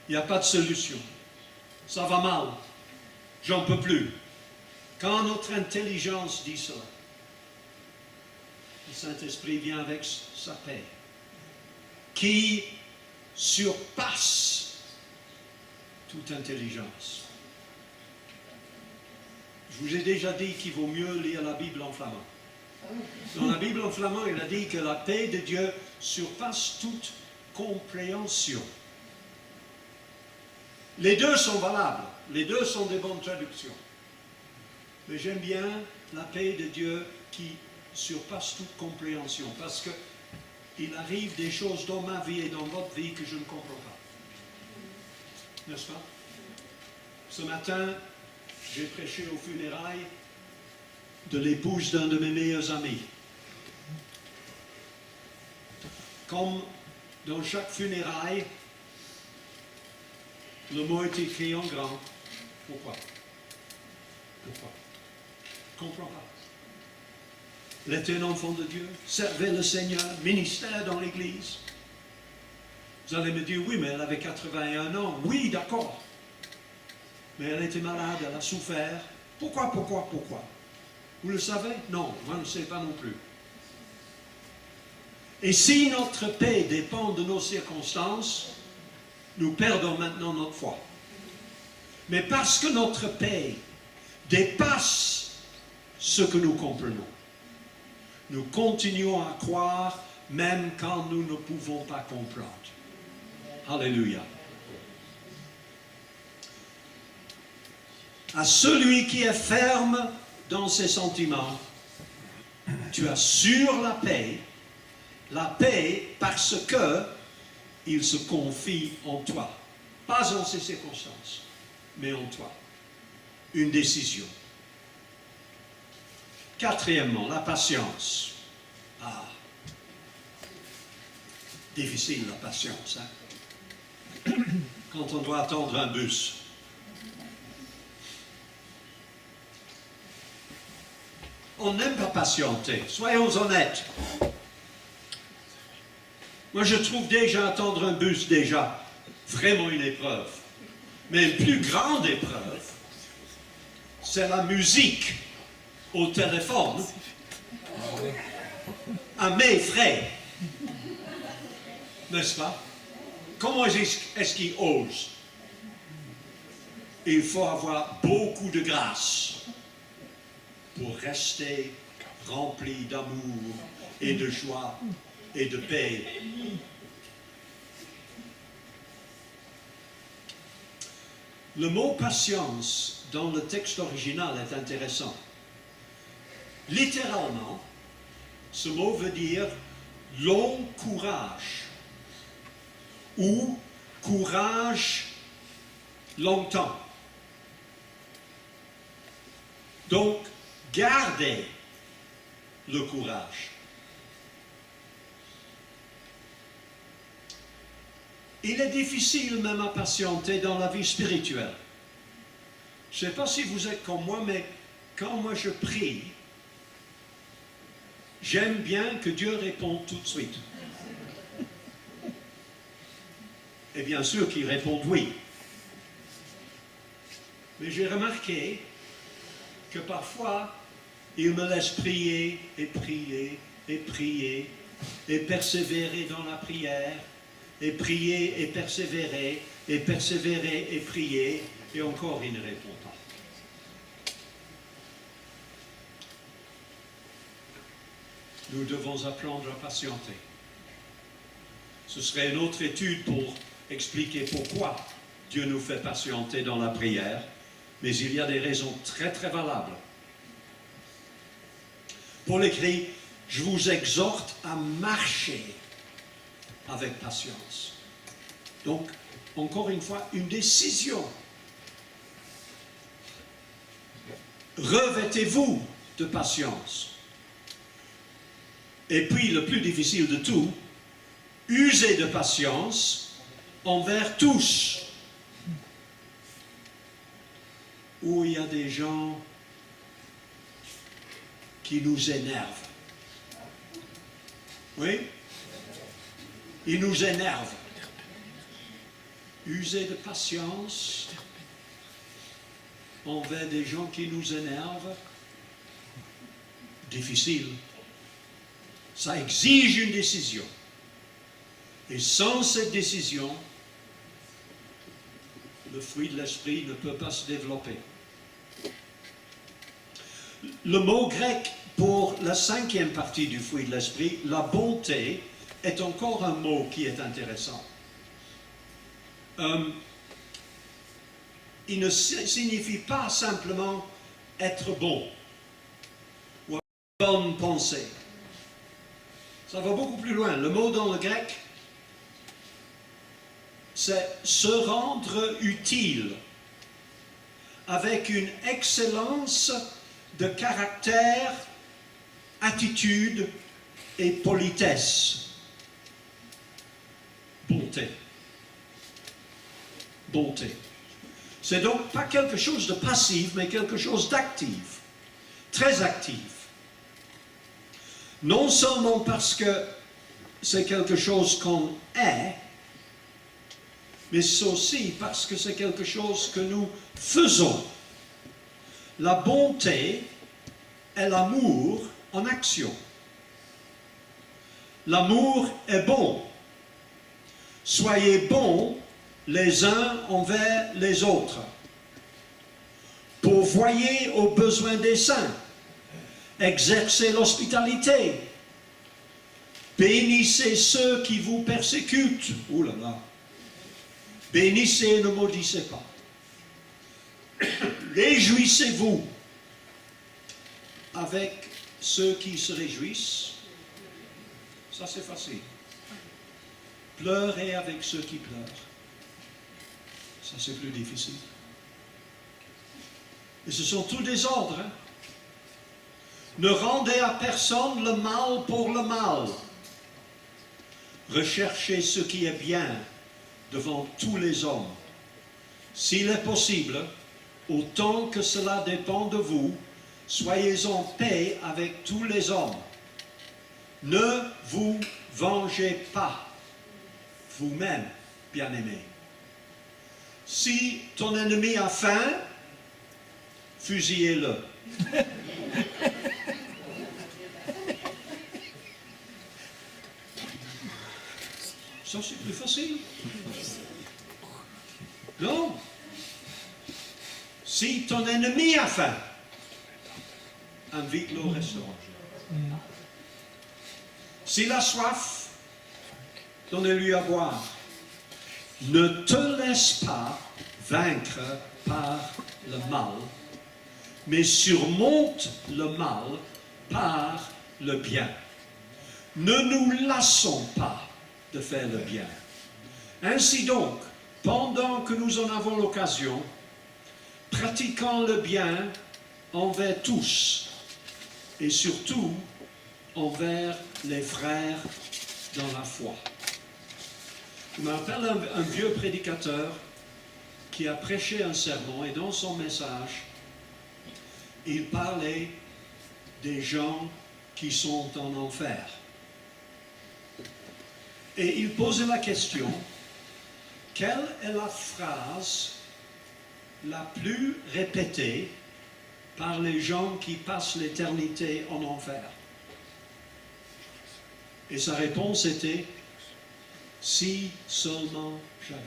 Il n'y a pas de solution. Ça va mal. J'en peux plus. Quand notre intelligence dit cela, le Saint-Esprit vient avec sa paix, qui surpasse toute intelligence. Je vous ai déjà dit qu'il vaut mieux lire la Bible en flamand. Dans la Bible en flamand, il a dit que la paix de Dieu surpasse toute compréhension. Les deux sont valables, les deux sont des bonnes traductions. Mais j'aime bien la paix de Dieu qui surpasse toute compréhension, parce que il arrive des choses dans ma vie et dans votre vie que je ne comprends pas. N'est-ce pas? Ce matin, j'ai prêché aux funérailles de l'épouse d'un de mes meilleurs amis. Comme dans chaque funéraille, le mot est écrit en grand. Pourquoi? Pourquoi? Je ne comprends pas. Elle était un enfant de Dieu, servait le Seigneur, ministère dans l'Église. Vous allez me dire, oui, mais elle avait 81 ans. Oui, d'accord. Mais elle était malade, elle a souffert. Pourquoi? Vous le savez? Non, moi je ne sais pas non plus. Et si notre paix dépend de nos circonstances, nous perdons maintenant notre foi. Mais parce que notre paix dépasse ce que nous comprenons, nous continuons à croire même quand nous ne pouvons pas comprendre. Alléluia. À celui qui est ferme dans ses sentiments, tu assures la paix parce que il se confie en toi. Pas en ces circonstances, mais en toi. Une décision. Quatrièmement, la patience. Ah, difficile la patience, hein? Quand on doit attendre un bus. On n'aime pas patienter, soyons honnêtes. Moi, je trouve déjà attendre un bus, déjà, vraiment une épreuve. Mais une plus grande épreuve, c'est la musique au téléphone, à mes frais. N'est-ce pas? Comment est-ce qu'ils osent? Il faut avoir beaucoup de grâce pour rester rempli d'amour et de joie et de paix. Le mot patience dans le texte original est intéressant. Littéralement, ce mot veut dire long courage ou courage longtemps. Donc, gardez le courage. Il est difficile même à patienter dans la vie spirituelle. Je ne sais pas si vous êtes comme moi, mais quand moi je prie, j'aime bien que Dieu réponde tout de suite. Et bien sûr qu'il réponde oui. Mais j'ai remarqué que parfois, il me laisse prier et prier et prier et persévérer dans la prière et prier et persévérer et prier et encore il ne répond pas. Nous devons apprendre à patienter. Ce serait une autre étude pour expliquer pourquoi Dieu nous fait patienter dans la prière, mais il y a des raisons très très valables. Paul écrit, je vous exhorte à marcher avec patience. Donc, encore une fois, une décision. Revêtez-vous de patience. Et puis, le plus difficile de tout, usez de patience envers tous. Où il y a des gens qui nous énervent. Oui? Ils nous énervent. Usez de patience envers des gens qui nous énervent. Difficile. Ça exige une décision. Et sans cette décision, le fruit de l'esprit ne peut pas se développer. Le mot grec pour la cinquième partie du fruit de l'esprit, la bonté, est encore un mot qui est intéressant. Il ne signifie pas simplement être bon ou avoir une bonne pensée. Ça va beaucoup plus loin. Le mot dans le grec, c'est se rendre utile avec une excellence de caractère, attitude et politesse. Bonté. Bonté. C'est donc pas quelque chose de passif, mais quelque chose d'actif. Très actif. Non seulement parce que c'est quelque chose qu'on est, mais c'est aussi parce que c'est quelque chose que nous faisons. La bonté est l'amour en action. L'amour est bon. Soyez bons les uns envers les autres. Pourvoyez aux besoins des saints. Exercez l'hospitalité. Bénissez ceux qui vous persécutent. Ouh là là. Bénissez et ne maudissez pas. Réjouissez-vous avec ceux qui se réjouissent. Ça, c'est facile. Pleurez avec ceux qui pleurent. Ça, c'est plus difficile. Et ce sont tous des ordres. Hein? Ne rendez à personne le mal pour le mal. Recherchez ce qui est bien devant tous les hommes. S'il est possible, autant que cela dépend de vous, soyez en paix avec tous les hommes. Ne vous vengez pas, vous-même, bien-aimés. Si ton ennemi a faim, fusillez-le. Ça, c'est plus facile. Non. Si ton ennemi a faim, invite-le au restaurant. S'il a soif, donnez-lui à boire. Ne te laisse pas vaincre par le mal, mais surmonte le mal par le bien. Ne nous lassons pas de faire le bien. Ainsi donc, pendant que nous en avons l'occasion, pratiquons le bien envers tous, et surtout envers les frères dans la foi. Je me rappelle un vieux prédicateur qui a prêché un sermon, et dans son message, il parlait des gens qui sont en enfer. Et il posait la question, quelle est la phrase la plus répétée par les gens qui passent l'éternité en enfer? Et sa réponse était, si seulement j'avais.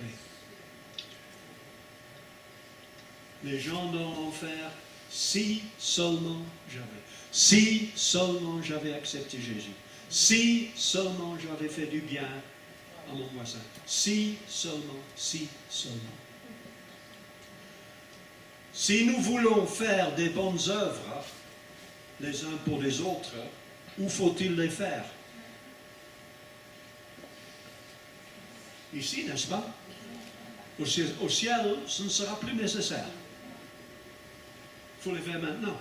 Les gens dans l'enfer, si seulement j'avais. Si seulement j'avais accepté Jésus. Si seulement j'avais fait du bien à mon voisin. Si seulement, si seulement. Si nous voulons faire des bonnes œuvres, les uns pour les autres, où faut-il les faire? Ici, n'est-ce pas? Au ciel, ce ne sera plus nécessaire. Il faut les faire maintenant.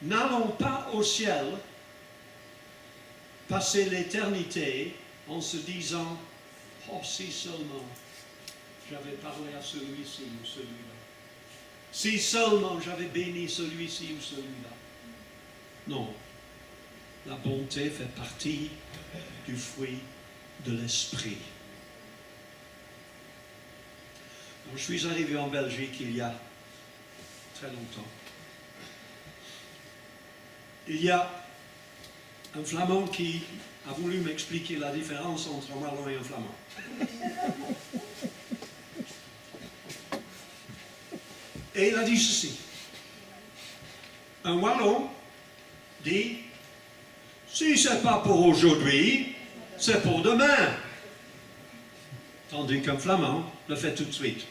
N'allons pas au ciel passer l'éternité en se disant « Oh, si seulement j'avais parlé à celui-ci ou celui-là. Si seulement j'avais béni celui-ci ou celui-là. » Non. La bonté fait partie du fruit de l'esprit. Donc, je suis arrivé en Belgique il y a très longtemps. Il y a un flamand qui a voulu m'expliquer la différence entre un wallon et un flamand. Et il a dit ceci. Un wallon dit, si ce n'est pas pour aujourd'hui, c'est pour demain. Tandis qu'un flamand le fait tout de suite.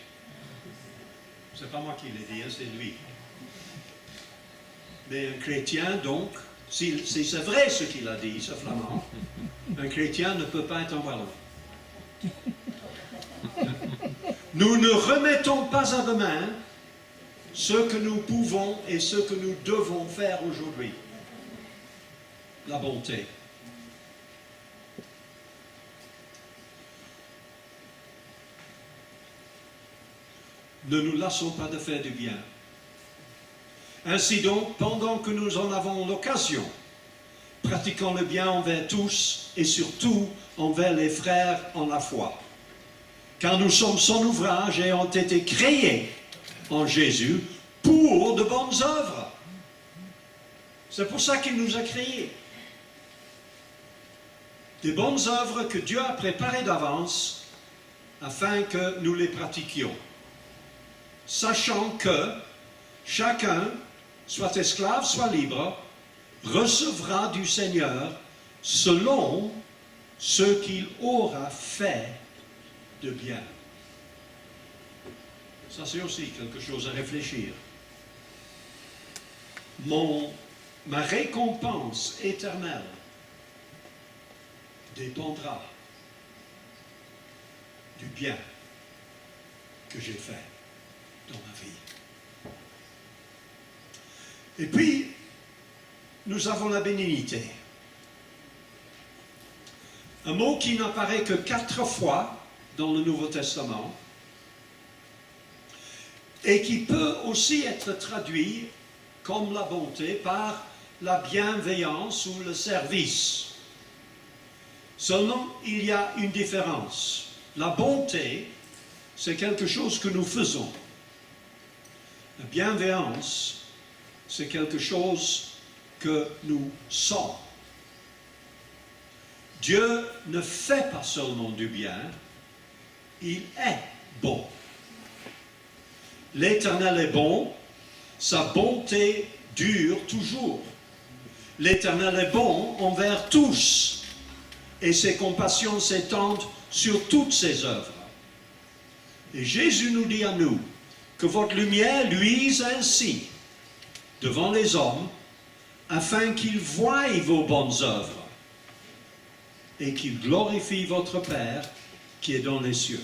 Ce n'est pas moi qui l'ai dit, c'est lui. Mais un chrétien, donc, si c'est vrai ce qu'il a dit, ce flamand, un chrétien ne peut pas être un wallon. Nous ne remettons pas à demain ce que nous pouvons et ce que nous devons faire aujourd'hui. La bonté. Ne nous lassons pas de faire du bien. Ainsi donc, pendant que nous en avons l'occasion, pratiquons le bien envers tous et surtout envers les frères en la foi. Car nous sommes son ouvrage et ont été créés en Jésus pour de bonnes œuvres. C'est pour ça qu'il nous a créés. Des bonnes œuvres que Dieu a préparées d'avance afin que nous les pratiquions. Sachant que chacun, soit esclave, soit libre, recevra du Seigneur selon ce qu'il aura fait de bien. Ça, c'est aussi quelque chose à réfléchir. Ma récompense éternelle dépendra du bien que j'ai fait dans ma vie. Et puis, nous avons la bénignité. Un mot qui n'apparaît que 4 fois dans le Nouveau Testament et qui peut aussi être traduit comme la bonté par la bienveillance ou le service. Seulement, il y a une différence. La bonté, c'est quelque chose que nous faisons. La bienveillance, c'est quelque chose que nous sommes. Dieu ne fait pas seulement du bien, il est bon. L'Éternel est bon, sa bonté dure toujours. L'Éternel est bon envers tous, et ses compassions s'étendent sur toutes ses œuvres. Et Jésus nous dit à nous que votre lumière luise ainsi devant les hommes, afin qu'ils voient vos bonnes œuvres et qu'ils glorifient votre Père qui est dans les cieux.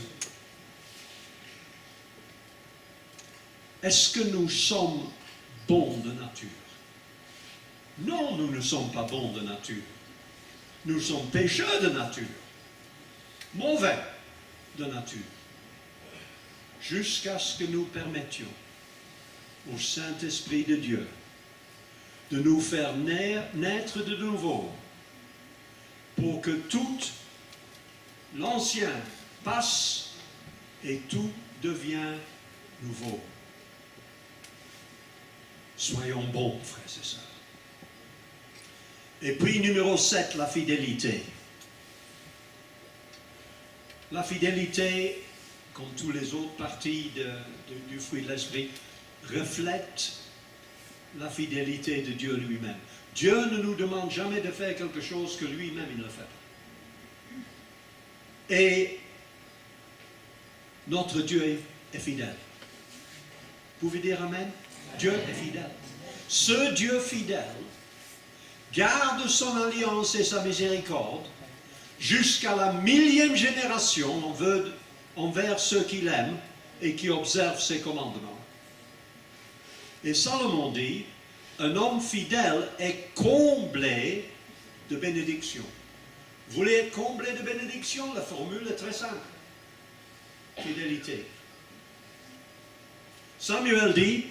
Est-ce que nous sommes bons de nature? Non, nous ne sommes pas bons de nature. Nous sommes pécheurs de nature, mauvais de nature, jusqu'à ce que nous permettions au Saint-Esprit de Dieu de nous faire naître de nouveau, pour que tout l'ancien passe et tout devient nouveau. Soyons bons, frères et sœurs. Et puis, numéro 7, la fidélité. La fidélité, comme tous les autres parties du fruit de l'esprit, reflète la fidélité de Dieu lui-même. Dieu ne nous demande jamais de faire quelque chose que lui-même il ne fait pas. Et notre Dieu est fidèle. Vous pouvez dire Amen? Dieu est fidèle. Ce Dieu fidèle garde son alliance et sa miséricorde jusqu'à la 1000e génération envers ceux qu'il aime et qui observent ses commandements. Et Salomon dit, un homme fidèle est comblé de bénédictions. Vous voulez être comblé de bénédictions? La formule est très simple. Fidélité. Samuel dit,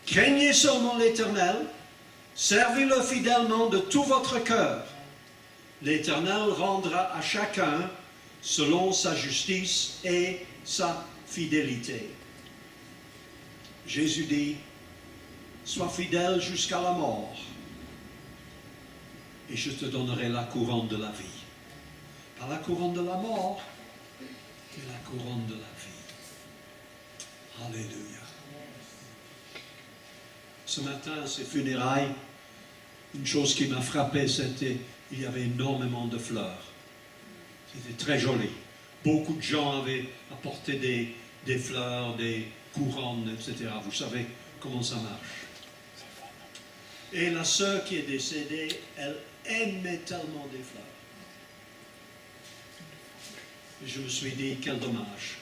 craignez seulement l'Éternel, servez-le fidèlement de tout votre cœur. L'Éternel rendra à chacun selon sa justice et sa fidélité. Jésus dit, sois fidèle jusqu'à la mort, et je te donnerai la couronne de la vie. Pas la couronne de la mort, mais la couronne de la vie. Alléluia. Ce matin, ces funérailles, une chose qui m'a frappé, c'était qu'il y avait énormément de fleurs. C'était très joli. Beaucoup de gens avaient apporté des fleurs, des couronnes, etc. Vous savez comment ça marche. Et la sœur qui est décédée, elle aimait tellement des fleurs. Et je me suis dit, quel dommage.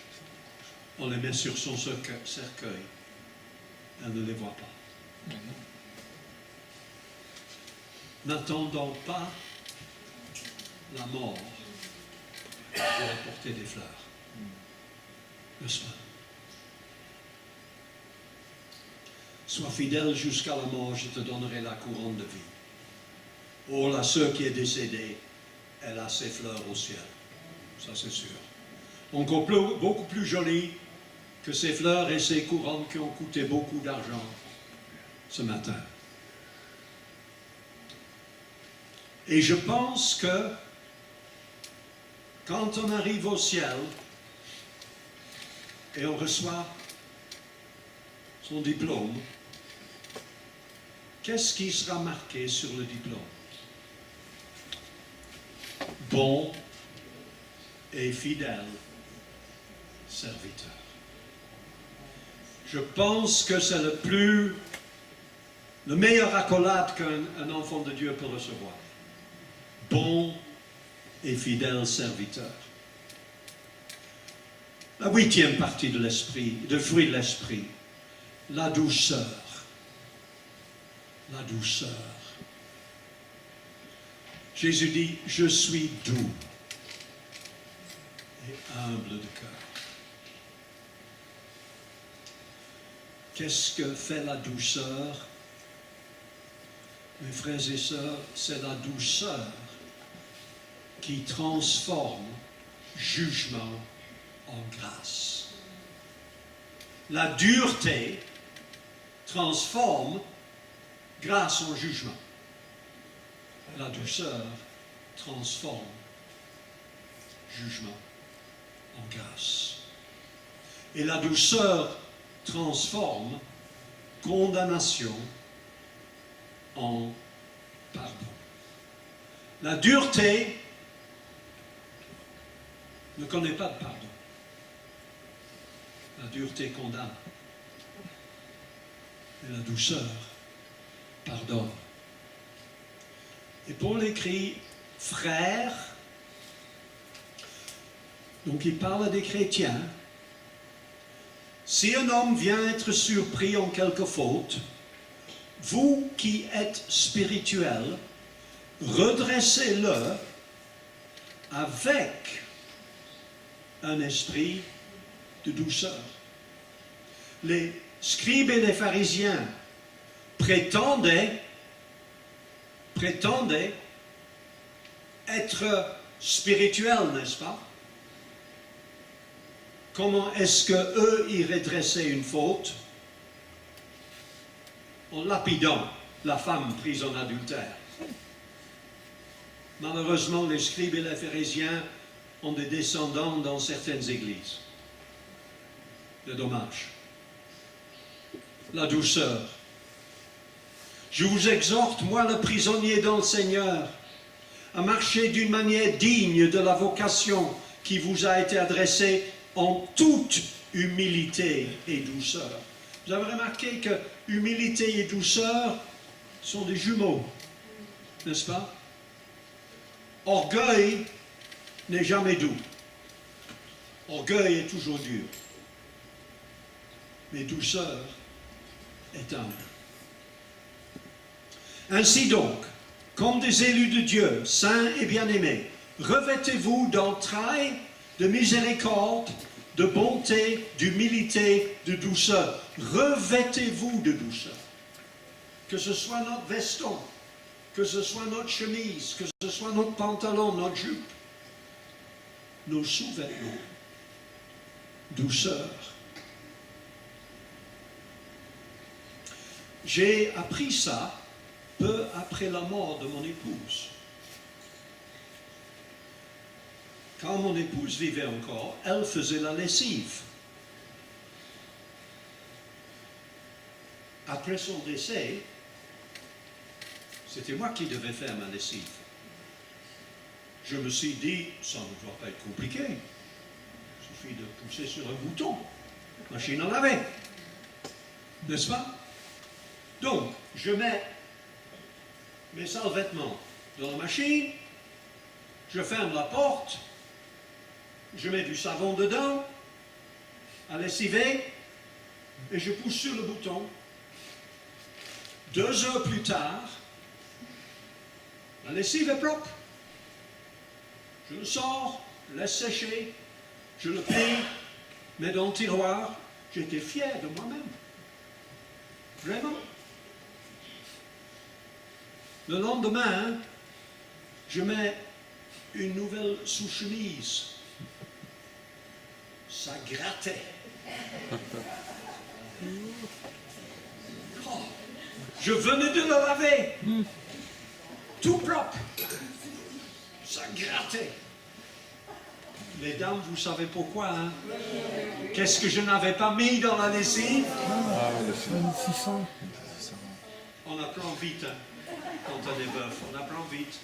On les met sur son cercueil. Elle ne les voit pas. N'attendons pas la mort pour apporter des fleurs. N'est-ce pas? Sois fidèle jusqu'à la mort, je te donnerai la couronne de vie. Oh, la sœur qui est décédée, elle a ses fleurs au ciel. Ça, c'est sûr. Encore beaucoup plus jolie que ces fleurs et ces couronnes qui ont coûté beaucoup d'argent ce matin. Et je pense que quand on arrive au ciel et on reçoit son diplôme, qu'est-ce qui sera marqué sur le diplôme? Bon et fidèle serviteur. Je pense que c'est le meilleur accolade qu'un enfant de Dieu peut recevoir. Bon et fidèle serviteur. La 8e partie de l'esprit, de fruit de l'esprit, la douceur. La douceur. Jésus dit, je suis doux et humble de cœur. Qu'est-ce que fait la douceur? Mes frères et sœurs, c'est la douceur qui transforme jugement en grâce. La dureté transforme grâce en jugement. La douceur transforme jugement en grâce. Et la douceur transforme condamnation en pardon. La dureté ne connaît pas de pardon. La dureté condamne. Et la douceur pardonne. Et Paul écrit frères, donc il parle des chrétiens. Si un homme vient être surpris en quelque faute, vous qui êtes spirituels, redressez-le avec un esprit de douceur. Les scribes et les pharisiens prétendaient être spirituels, n'est-ce pas? Comment est-ce qu'eux, ils redressaient une faute? En lapidant la femme prise en adultère. Malheureusement, les scribes et les pharisiens ont des descendants dans certaines églises. C'est dommage. La douceur. Je vous exhorte, moi le prisonnier dans le Seigneur, à marcher d'une manière digne de la vocation qui vous a été adressée en toute humilité et douceur. Vous avez remarqué que humilité et douceur sont des jumeaux, n'est-ce pas? Orgueil n'est jamais doux. Orgueil est toujours dur. Mais douceur est humble. Ainsi donc, comme des élus de Dieu, saints et bien-aimés, revêtez-vous d'entrailles, de miséricorde, de bonté, d'humilité, de douceur. Revêtez-vous de douceur. Que ce soit notre veston, que ce soit notre chemise, que ce soit notre pantalon, notre jupe, nos sous-vêtements. Douceur. J'ai appris ça peu après la mort de mon épouse. Quand mon épouse vivait encore, elle faisait la lessive. Après son décès, c'était moi qui devais faire ma lessive. Je me suis dit, ça ne doit pas être compliqué. Il suffit de pousser sur un bouton. Machine à laver. N'est-ce pas? Donc, je mets mes sales vêtements dans la machine, je ferme la porte, je mets du savon dedans, à lessiver, et je pousse sur le bouton. 2 heures plus tard, la lessive est propre. Je le sors, je laisse sécher, je le plie, mets dans le tiroir. J'étais fier de moi-même. Vraiment. Le lendemain, je mets une nouvelle sous-chemise. Ça grattait. Oh, je venais de le laver. Tout propre. Ça grattait. Les dames, vous savez pourquoi, hein? Qu'est-ce que je n'avais pas mis dans la lessive? On apprend vite, hein, quand on est veuf, on apprend vite.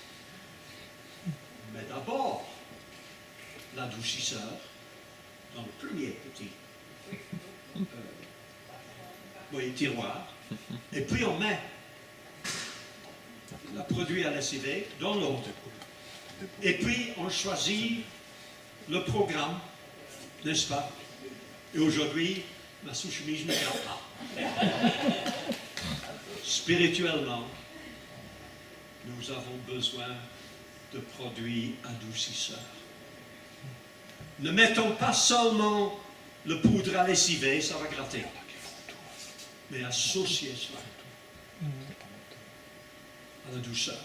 Mais d'abord, l'adoucisseur, dans le premier petit tiroir, et puis on met le produit à lessiver dans l'autre. Et puis on choisit le programme, n'est-ce pas? Et aujourd'hui, ma sous-chemise ne garde pas. Spirituellement, nous avons besoin de produits adoucisseurs. Ne mettons pas seulement le poudre à lessiver, ça va gratter, mais associez cela à la douceur.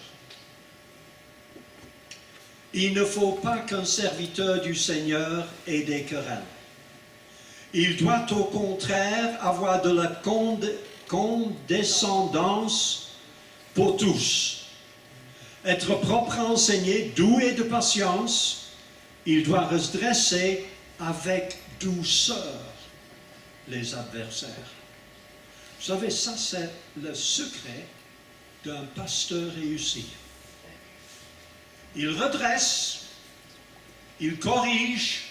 Il ne faut pas qu'un serviteur du Seigneur ait des querelles. Il doit au contraire avoir de la condescendance pour tous. Être propre à enseigner, doué de patience, il doit redresser avec douceur les adversaires. Vous savez, ça c'est le secret d'un pasteur réussi. Il redresse, il corrige.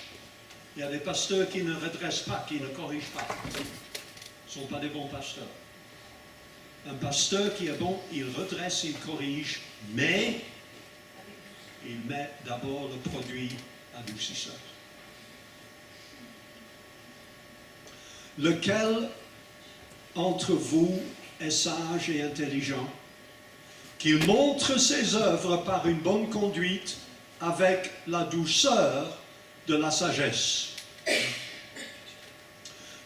Il y a des pasteurs qui ne redressent pas, qui ne corrigent pas. Ce ne sont pas des bons pasteurs. Un pasteur qui est bon, il redresse, il corrige, mais il met d'abord le produit adoucisseur. Lequel entre vous est sage et intelligent, qu'il montre ses œuvres par une bonne conduite avec la douceur de la sagesse.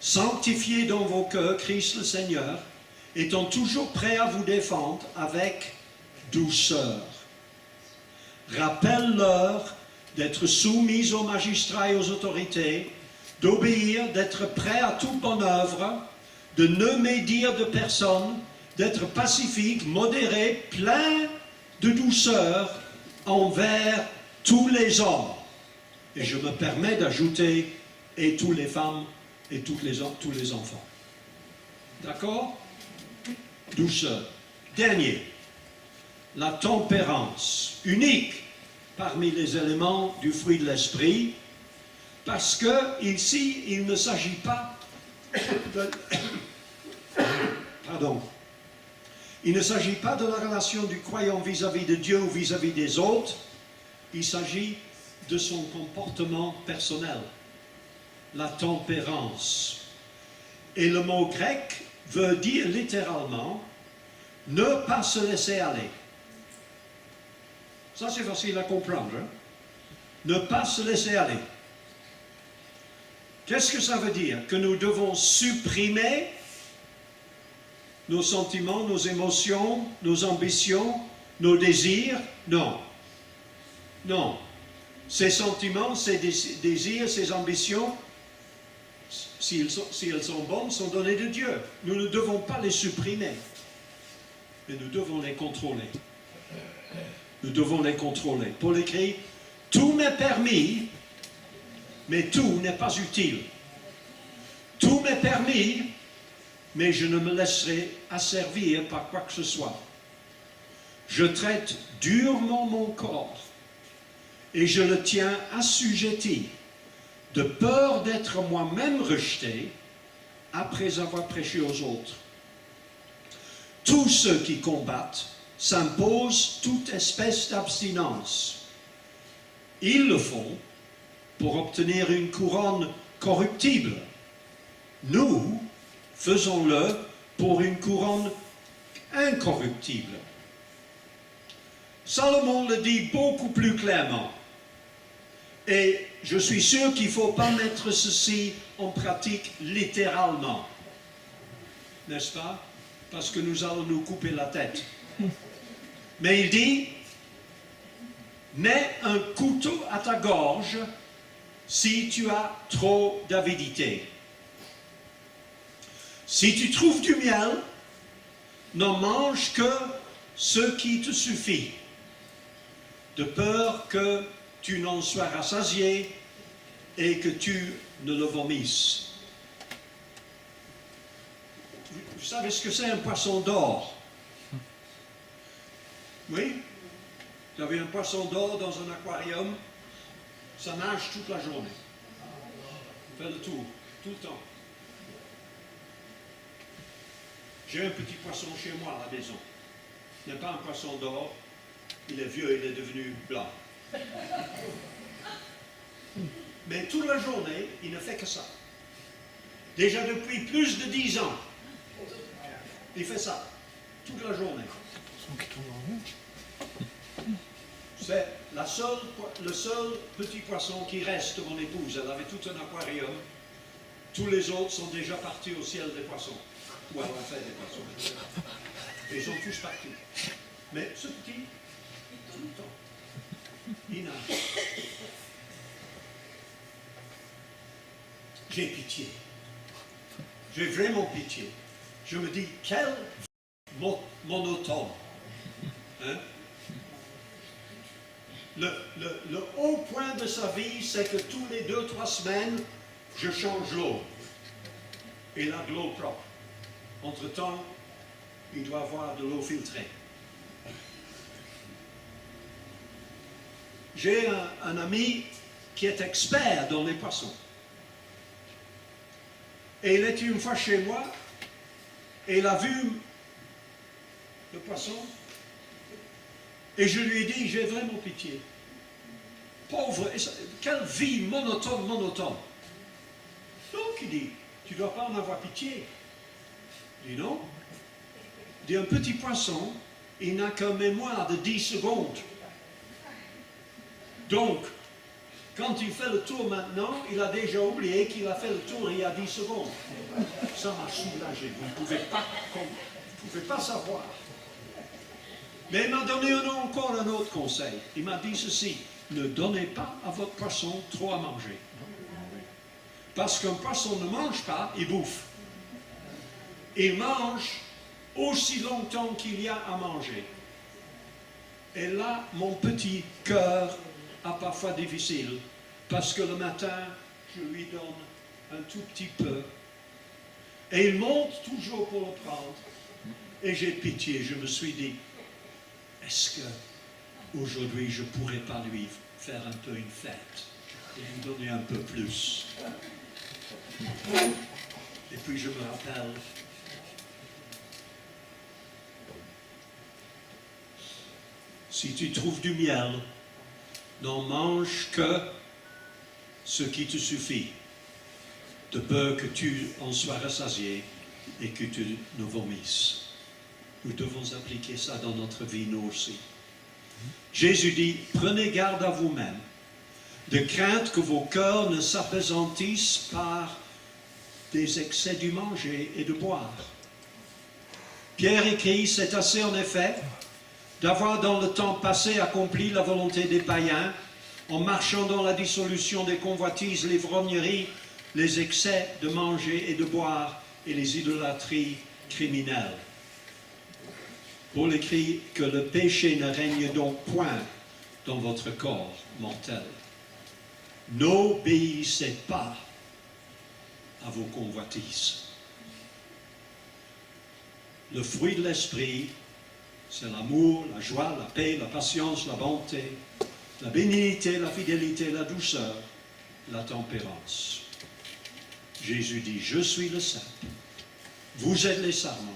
Sanctifiez dans vos cœurs Christ le Seigneur, étant toujours prêt à vous défendre avec douceur. Rappelle-leur d'être soumis aux magistrats et aux autorités, d'obéir, d'être prêt à toute bonne œuvre, de ne médire de personne, d'être pacifique, modéré, plein de douceur envers tous les hommes. Et je me permets d'ajouter, et toutes les femmes, et tous les enfants. D'accord? Douceur. Dernier, la tempérance, unique parmi les éléments du fruit de l'esprit, parce que ici, il ne s'agit pas de... Pardon. Il ne s'agit pas de la relation du croyant vis-à-vis de Dieu ou vis-à-vis des autres. Il s'agit de son comportement personnel. La tempérance. Et le mot grec veut dire littéralement ne pas se laisser aller. Ça, c'est facile à comprendre. Hein? Ne pas se laisser aller. Qu'est-ce que ça veut dire? Que nous devons supprimer nos sentiments, nos émotions, nos ambitions, nos désirs? Non. Non. Ces sentiments, ces désirs, ces ambitions, si elles sont bonnes, sont données de Dieu. Nous ne devons pas les supprimer, mais nous devons les contrôler. Nous devons les contrôler. Paul écrit, tout m'est permis, mais tout n'est pas utile. Tout m'est permis, mais je ne me laisserai asservir par quoi que ce soit. Je traite durement mon corps et je le tiens assujetti, de peur d'être moi-même rejeté après avoir prêché aux autres. Tous ceux qui combattent s'imposent toute espèce d'abstinence. Ils le font pour obtenir une couronne corruptible. Nous, faisons-le pour une couronne incorruptible. Salomon le dit beaucoup plus clairement. Et je suis sûr qu'il ne faut pas mettre ceci en pratique littéralement. N'est-ce pas? Parce que nous allons nous couper la tête. Mais il dit, mets un couteau à ta gorge si tu as trop d'avidité. Si tu trouves du miel, n'en mange que ce qui te suffit, de peur que tu n'en sois rassasié et que tu ne le vomisses. Vous savez ce que c'est un poisson d'or? Oui? Vous avez un poisson d'or dans un aquarium, ça nage toute la journée. Fait le tour, tout le temps. J'ai un petit poisson chez moi à la maison. Il n'est pas un poisson d'or, il est vieux, il est devenu blanc. Mais toute la journée, il ne fait que ça. Déjà depuis plus de 10 ans. Il fait ça, toute la journée. C'est le seul petit poisson qui reste de mon épouse. Elle avait tout un aquarium. Tous les autres sont déjà partis au ciel des poissons. Ou elle a fait des poissons. Ils sont tous partis. Mais ce petit, tout le temps, il nage. J'ai pitié. J'ai vraiment pitié. Je me dis, quel monotone. Hein? Le haut point de sa vie, c'est que tous les 2-3 semaines, je change l'eau. Et là, de l'eau propre. Entre-temps, il doit avoir de l'eau filtrée. J'ai un ami qui est expert dans les poissons. Et il était une fois chez moi, et il a vu le poisson, et je lui ai dit, j'ai vraiment pitié. Pauvre, quelle vie monotone. Donc il dit, tu ne dois pas en avoir pitié. Je dis non. Il dit, un petit poisson, il n'a qu'une mémoire de 10 secondes. Donc, quand il fait le tour maintenant, il a déjà oublié qu'il a fait le tour il y a 10 secondes. Ça m'a soulagé. Vous ne pouvez pas savoir. Mais il m'a donné encore un autre conseil. Il m'a dit ceci, ne donnez pas à votre poisson trop à manger. Parce qu'un poisson ne mange pas, il bouffe. Il mange aussi longtemps qu'il y a à manger. Et là, mon petit cœur a parfois difficile, parce que le matin, je lui donne un tout petit peu. Et il monte toujours pour le prendre. Et j'ai pitié, je me suis dit, est-ce qu'aujourd'hui, je ne pourrais pas lui faire un peu une fête et lui donner un peu plus? Et puis je me rappelle, si tu trouves du miel, n'en mange que ce qui te suffit, de peur que tu en sois rassasié et que tu ne vomisses. Nous devons appliquer ça dans notre vie, nous aussi. Jésus dit, prenez garde à vous-même, de crainte que vos cœurs ne s'appesantissent par des excès du manger et de boire. Pierre écrit, c'est assez en effet d'avoir dans le temps passé accompli la volonté des païens, en marchant dans la dissolution des convoitises, l'ivrognerie, les excès de manger et de boire et les idolâtries criminelles. Paul écrit que le péché ne règne donc point dans votre corps mortel. N'obéissez pas à vos convoitises. Le fruit de l'esprit, c'est l'amour, la joie, la paix, la patience, la bonté, la bénignité, la fidélité, la douceur, la tempérance. Jésus dit, je suis le cep, vous êtes les sarments.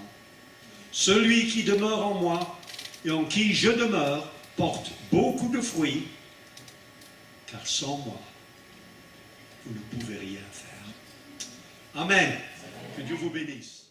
Celui qui demeure en moi et en qui je demeure porte beaucoup de fruits, car sans moi, vous ne pouvez rien faire. Amen. Que Dieu vous bénisse.